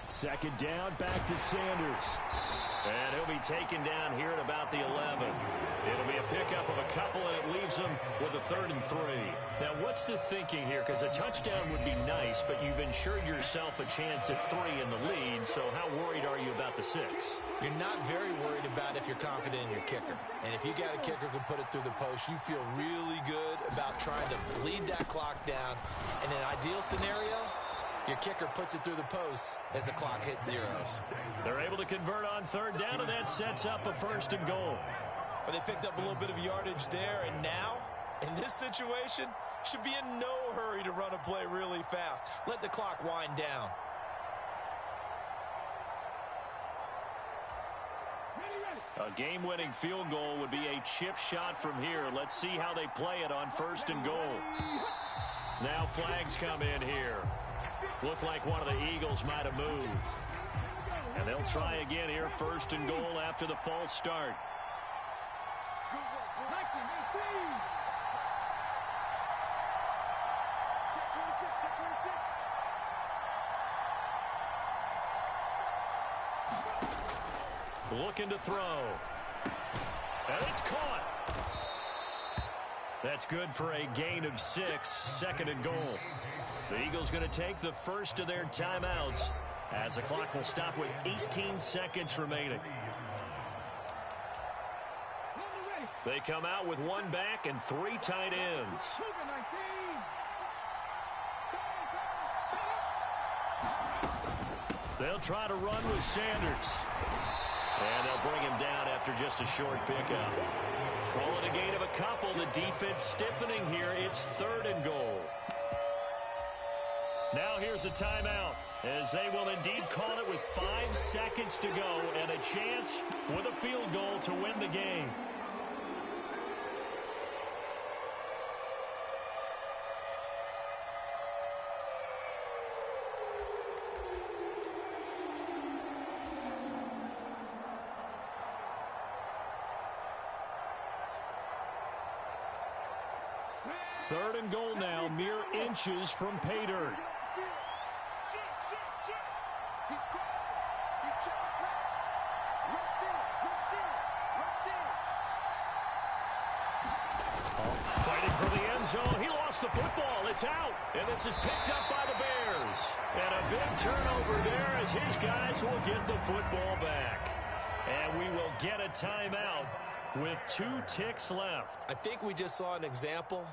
Second down, back to Sanders. And he'll be taken down here at about the 11. It'll be a pickup of a couple, and it leaves him with a 3rd and 3. Now, what's the thinking here? Because a touchdown would be nice, but you've ensured yourself a chance at 3 in the lead, so how worried are you about the 6? You're not very worried about if you're confident in your kicker. And if you got a kicker who can put it through the post, you feel really good about trying to bleed that clock down. In an ideal scenario, your kicker puts it through the post as the clock hits zeros. They're able to convert on 3rd down, and that sets up a 1st and goal. But they picked up a little bit of yardage there, and now, in this situation, should be in no hurry to run a play really fast. Let the clock wind down. A game-winning field goal would be a chip shot from here. Let's see how they play it on 1st and goal. Now flags come in here. Looked like one of the Eagles might have moved. And they'll try again here, 1st and goal after the false start. Check 26, check 26. Looking to throw. And it's caught. That's good for a gain of 6, second and goal. The Eagles going to take the first of their timeouts as the clock will stop with 18 seconds remaining. They come out with one back and 3 tight ends. They'll try to run with Sanders. And they'll bring him down after just a short pickup. Call it a gain of a couple. The defense stiffening here. It's 3rd and goal. Now here's a timeout as they will indeed call it with 5 seconds to go and a chance with a field goal to win the game. Third and goal now, mere inches from pay dirt. He's crossing. He's checking back. Rush in. Fighting for the end zone. He lost the football. It's out. And this is picked up by the Bears. And a big turnover there as his guys will get the football back. And we will get a timeout with 2 ticks left. I think we just saw an example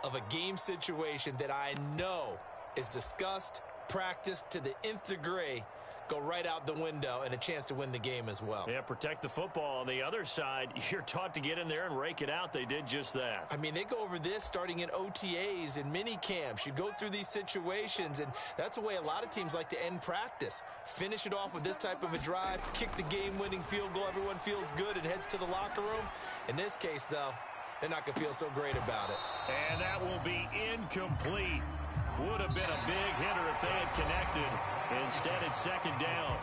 of a game situation that I know is discussed, practiced to the nth degree, go right out the window, and a chance to win the game as well. Yeah, protect the football. On the other side, you're taught to get in there and rake it out. They did just that. I mean, they go over this starting in OTAs and mini camps. You go through these situations, and that's the way a lot of teams like to end practice. Finish it off with this type of a drive, kick the game-winning field goal. Everyone feels good and heads to the locker room. In this case, though, they're not going to feel so great about it. And that will be incomplete. Would have been a big hitter if they had connected. Instead, it's 2nd down.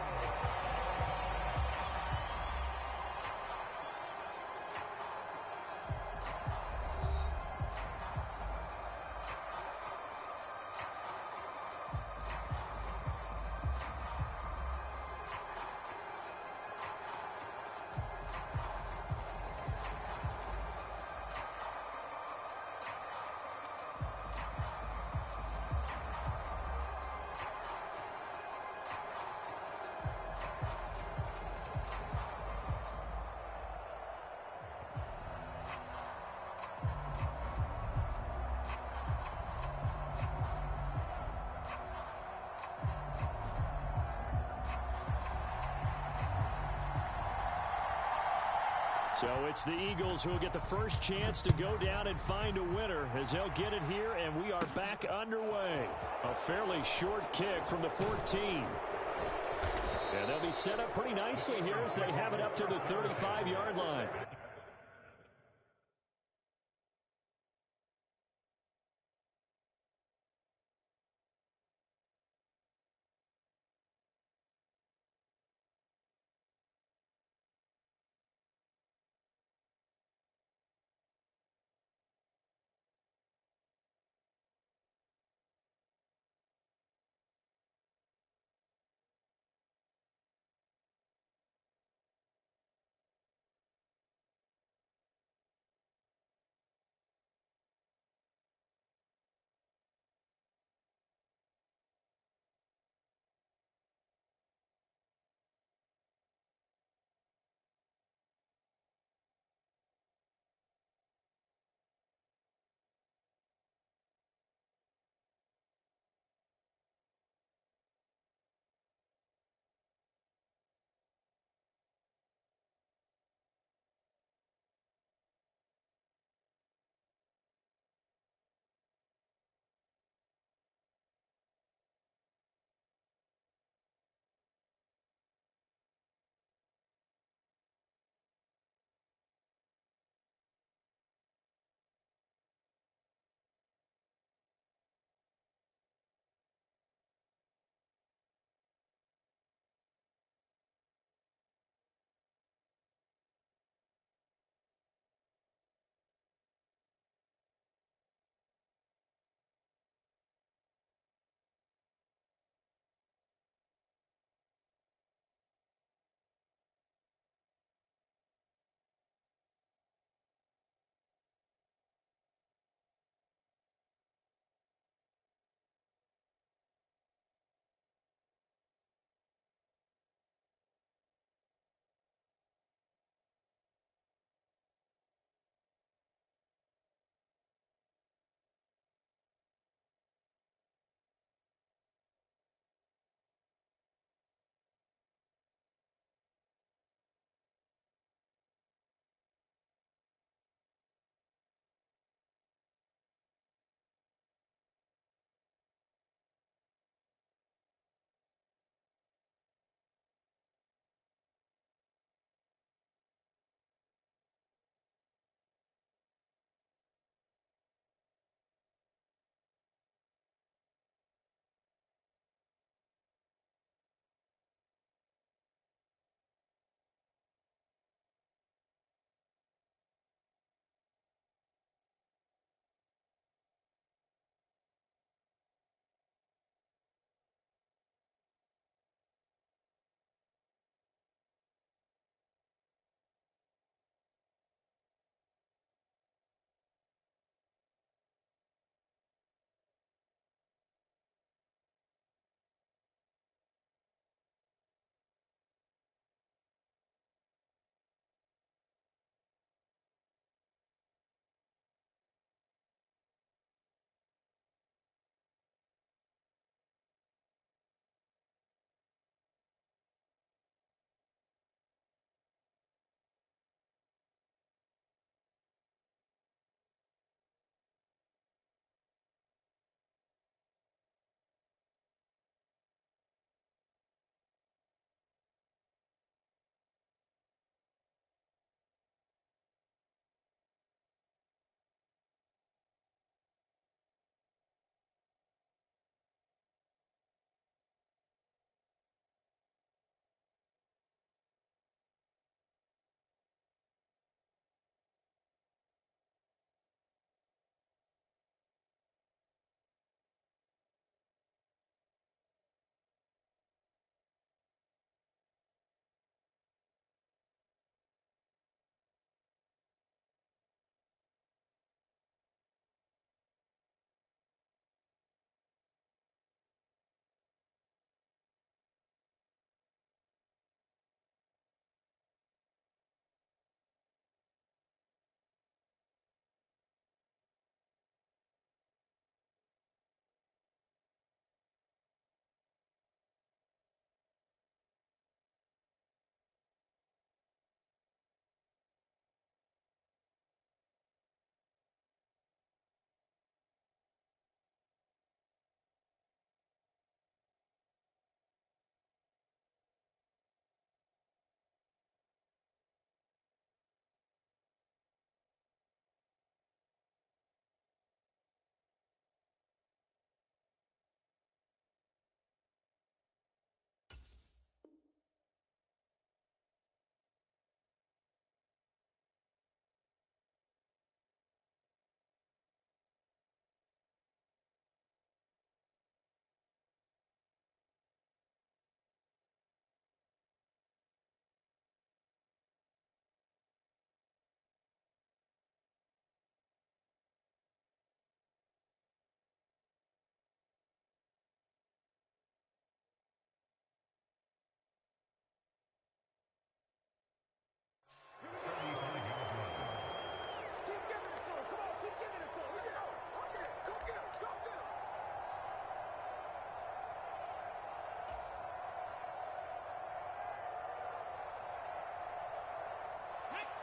So it's the Eagles who will get the first chance to go down and find a winner as they'll get it here, and we are back underway. A fairly short kick from the 14. And they'll be set up pretty nicely here as they have it up to the 35-yard line.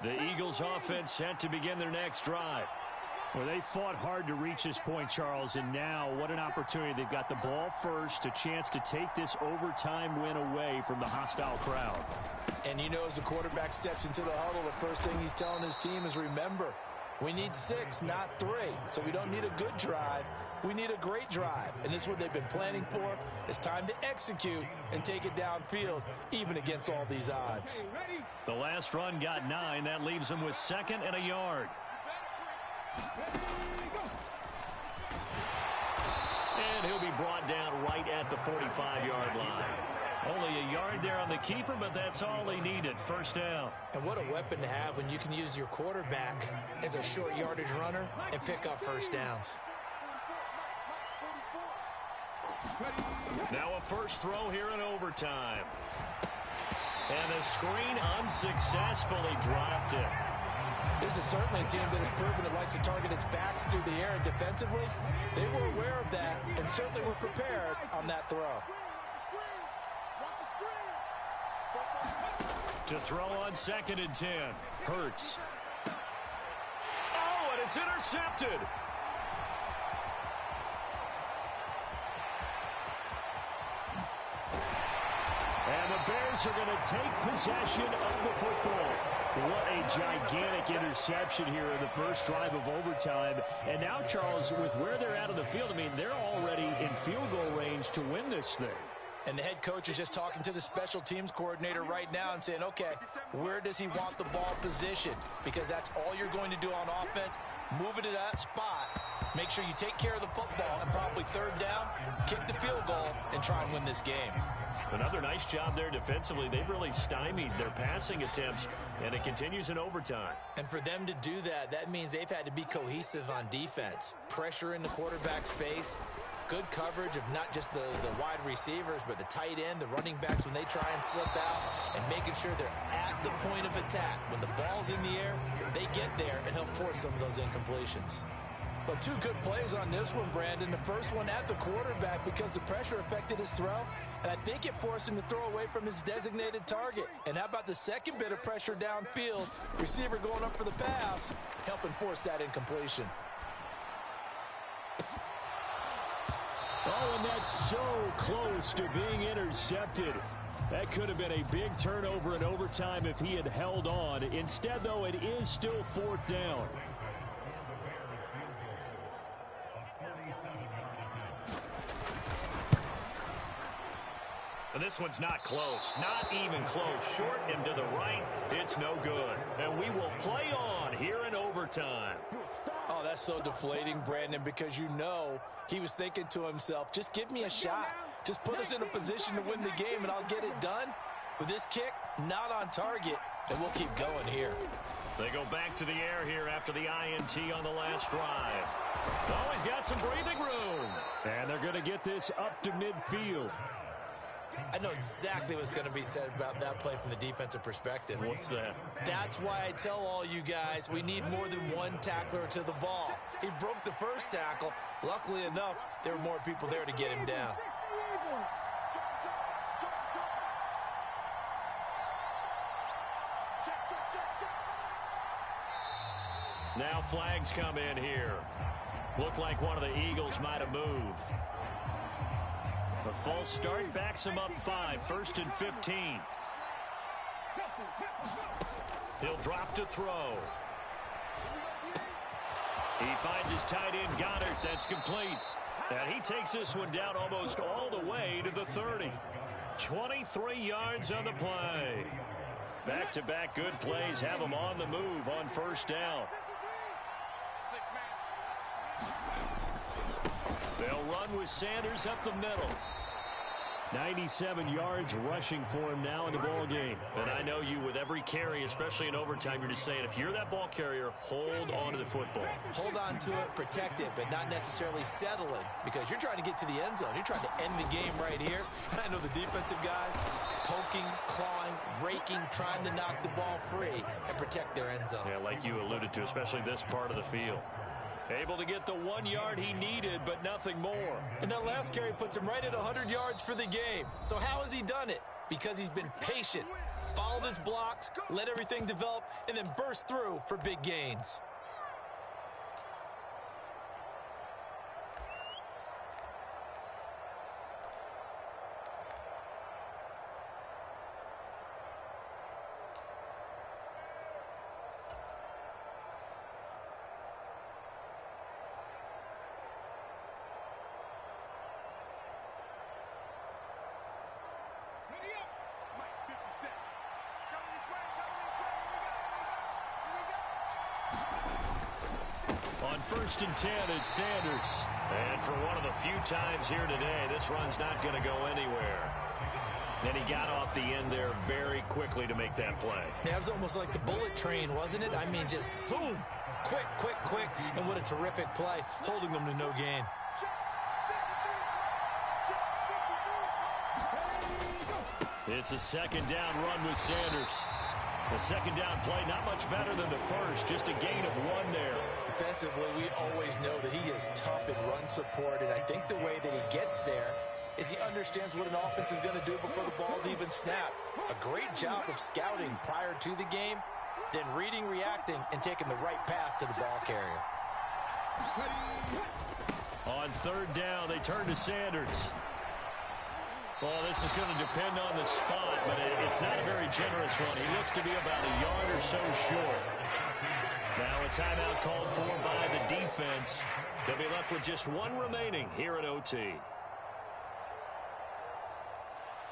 The Eagles offense set to begin their next drive. Well, they fought hard to reach this point, Charles, and now what an opportunity. They've got the ball first, a chance to take this overtime win away from the hostile crowd. And you know, as the quarterback steps into the huddle, the first thing he's telling his team is, remember, we need 6, not 3. So we don't need a good drive. We need a great drive. And this is what they've been planning for. It's time to execute and take it downfield, even against all these odds. The last run got 9. That leaves them with 2nd and a yard. And he'll be brought down right at the 45-yard line. Only a yard there on the keeper, but that's all he needed. First down. And what a weapon to have when you can use your quarterback as a short yardage runner and pick up first downs. Now a first throw here in overtime. And the screen unsuccessfully dropped it. This is certainly a team that has proven it likes to target its backs through the air, and defensively, they were aware of that and certainly were prepared on that throw. To throw on 2nd and 10. Hurts. Oh, and it's intercepted. And the Bears are going to take possession of the football. What a gigantic interception here in the first drive of overtime. And now, Charles, with where they're at on the field, I mean, they're already in field goal range to win this thing. And the head coach is just talking to the special teams coordinator right now and saying, okay, where does he want the ball positioned? Because that's all you're going to do on offense. Move it to that spot. Make sure you take care of the football and probably 3rd down, kick the field goal, and try and win this game. Another nice job there defensively. They've really stymied their passing attempts, and it continues in overtime. And for them to do that, that means they've had to be cohesive on defense. Pressure in the quarterback's face. Good coverage of not just the wide receivers, but the tight end, the running backs when they try and slip out, and making sure they're at the point of attack. When the ball's in the air, they get there and help force some of those incompletions. Well, 2 good plays on this one, Brandon. The first one at the quarterback because the pressure affected his throw, and I think it forced him to throw away from his designated target. And how about the second bit of pressure downfield? Receiver going up for the pass, helping force that incompletion. Oh, and that's so close to being intercepted. That could have been a big turnover in overtime if he had held on. Instead, though, it is still 4th down. And this one's not close. Not even close. Short and to the right. It's no good. And we will play on here in overtime. Oh, that's so deflating, Brandon, because you know he was thinking to himself, just give me a shot. Just put us in a position to win the game, and I'll get it done. With this kick, not on target, and we'll keep going here. They go back to the air here after the INT on the last drive. Oh, he's got some breathing room. And they're going to get this up to midfield. I know exactly what's going to be said about that play from the defensive perspective. What's that? That's why I tell all you guys we need more than one tackler to the ball. He broke the first tackle. Luckily enough, there were more people there to get him down. Now flags come in here. Looked like one of the Eagles might have moved. A false start backs him up 5. 1st and 15. He'll drop to throw. He finds his tight end Goddard. That's complete. And he takes this one down almost all the way to the 30. 23 yards on the play. Back-to-back good plays have him on the move on first down. They'll run with Sanders up the middle. 97 yards rushing for him now in the ball game. And I know you, with every carry, especially in overtime, you're just saying, if you're that ball carrier, hold on to the football. Hold on to it, protect it, but not necessarily settle it, because you're trying to get to the end zone. You're trying to end the game right here. And I know the defensive guys poking, clawing, raking, trying to knock the ball free and protect their end zone. Yeah, like you alluded to, especially this part of the field. Able to get the 1 yard he needed, but nothing more. And that last carry puts him right at 100 yards for the game. So how has he done it? Because he's been patient, followed his blocks, let everything develop, and then burst through for big gains. On 1st and 10, it's Sanders. And for one of the few times here today, this run's not going to go anywhere. And he got off the end there very quickly to make that play. Yeah, it was almost like the bullet train, wasn't it? I mean, just zoom. Quick, quick, quick. And what a terrific play, holding them to no gain. It's a second down run with Sanders. The second down play, not much better than the first, just a gain of 1 there. Defensively, we always know that he is tough in run support, and I think the way that he gets there is he understands what an offense is going to do before the ball's even snapped. A great job of scouting prior to the game, then reading, reacting, and taking the right path to the ball carrier. On 3rd down, they turn to Sanders. Well, this is going to depend on the spot, but it's not a very generous one. He looks to be about a yard or so short. Now a timeout called for by the defense. They'll be left with just 1 remaining here at OT.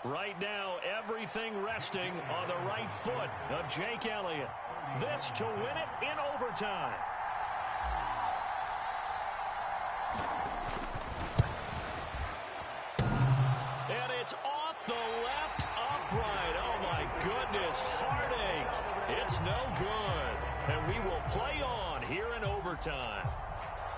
Right now, everything resting on the right foot of Jake Elliott. This to win it in overtime. And it's off the left upright. Oh, my goodness. Heartache. It's no good. And we will play on here in overtime.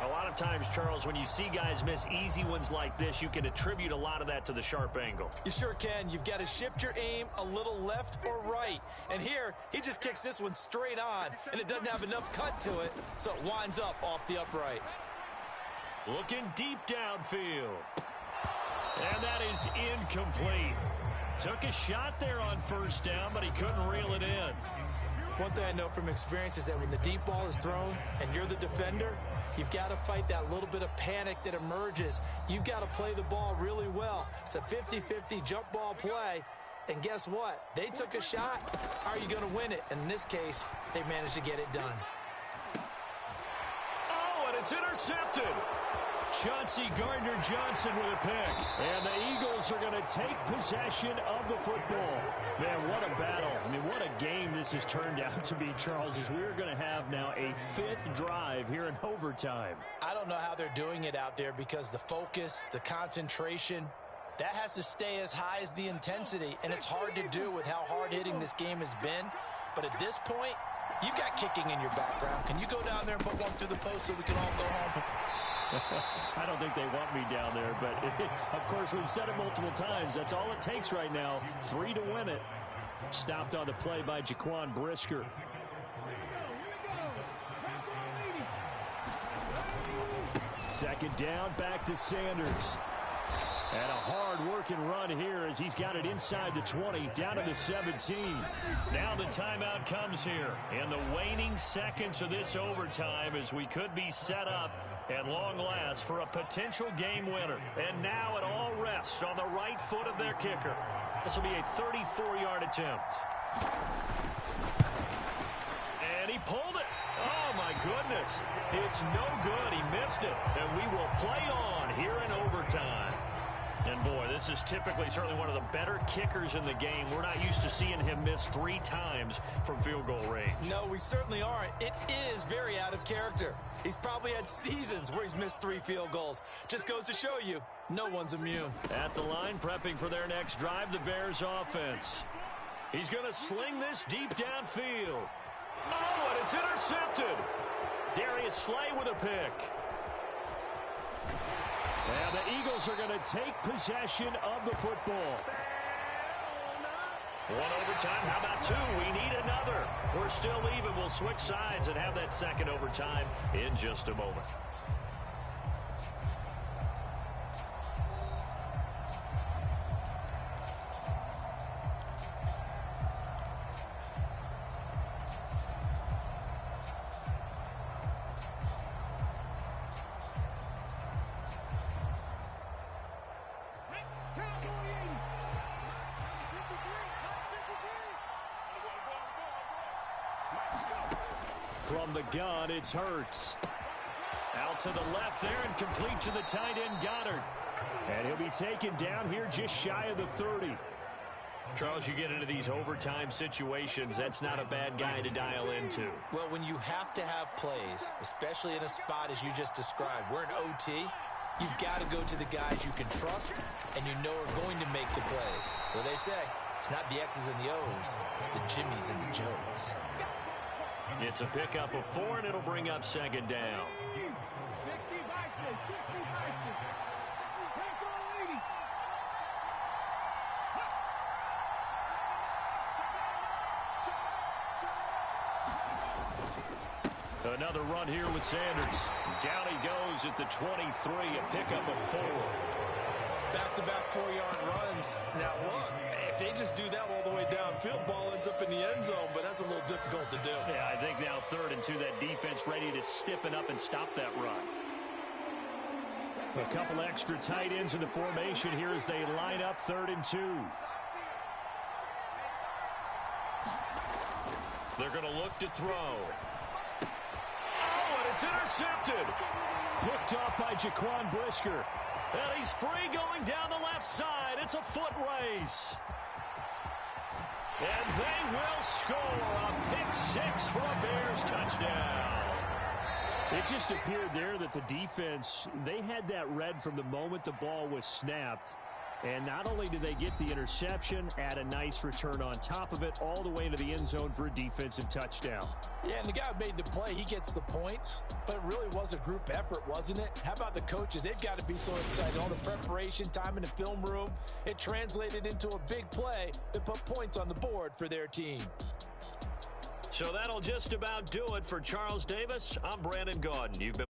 A lot of times, Charles, when you see guys miss easy ones like this, you can attribute a lot of that to the sharp angle. You sure can. You've got to shift your aim a little left or right. And here, he just kicks this one straight on, and it doesn't have enough cut to it, so it winds up off the upright. Looking deep downfield. And that is incomplete. Took a shot there on 1st down, but he couldn't reel it in. One thing I know from experience is that when the deep ball is thrown and you're the defender, you've got to fight that little bit of panic that emerges. You've got to play the ball really well. It's a 50-50 jump ball play. And guess what? They took a shot. How are you going to win it? And in this case, they managed to get it done. Oh, and it's intercepted. Chauncey Gardner-Johnson with a pick. And the Eagles are going to take possession of the football. Man, what a battle. I mean, what a game this has turned out to be, Charles, as we're going to have now a 5th drive here in overtime. I don't know how they're doing it out there because the focus, the concentration, that has to stay as high as the intensity. And it's hard to do with how hard-hitting this game has been. But at this point, you've got kicking in your background. Can you go down there and put one through the post so we can all go home? I don't think they want me down there, but of course we've said it multiple times. That's all it takes right now. 3 to win it. Stopped on the play by Jaquan Brisker. Second down, back to Sanders. And a hard-working run here as he's got it inside the 20, down to the 17. Now the timeout comes here in the waning seconds of this overtime as we could be set up at long last for a potential game winner. And now it all rests on the right foot of their kicker. This will be a 34-yard attempt. And he pulled it. Oh, my goodness. It's no good. He missed it. And we will play on here in overtime. And, boy, this is typically certainly one of the better kickers in the game. We're not used to seeing him miss 3 times from field goal range. No, we certainly aren't. It is very out of character. He's probably had seasons where he's missed 3 field goals. Just goes to show you, no one's immune. At the line, prepping for their next drive, the Bears offense. He's going to sling this deep downfield. Oh, and it's intercepted. Darius Slay with a pick. And the Eagles are going to take possession of the football. 1 overtime. How about 2? We need another. We're still even. We'll switch sides and have that second overtime in just a moment. From the gun, it's Hurts. Out to the left there and complete to the tight end, Goddard. And he'll be taken down here just shy of the 30. Charles, you get into these overtime situations, that's not a bad guy to dial into. Well, when you have to have plays, especially in a spot as you just described, we're in OT, you've got to go to the guys you can trust and you know are going to make the plays. What they say, it's not the X's and the O's, it's the Jimmys and the Joes. It's a pickup of 4, and it'll bring up second down. Another run here with Sanders. Down he goes at the 23, a pickup of 4. Back-to-back 4-yard runs. Now, look, if they just do that all the way downfield, ball ends up in the end zone, but that's a little difficult to do. Yeah, I think now 3rd and 2, that defense ready to stiffen up and stop that run. A couple extra tight ends in the formation here as they line up 3rd and 2. They're going to look to throw. It's intercepted. Picked off by Jaquan Brisker. And he's free going down the left side. It's a foot race. And they will score a pick 6 for a Bears touchdown. It just appeared there that the defense, they had that read from the moment the ball was snapped. And not only did they get the interception, add a nice return on top of it, all the way into the end zone for a defensive touchdown. Yeah, and the guy who made the play, he gets the points, but it really was a group effort, wasn't it? How about the coaches? They've got to be so excited. All the preparation, time in the film room, it translated into a big play that put points on the board for their team. So that'll just about do it for Charles Davis. I'm Brandon Gaudin. You've been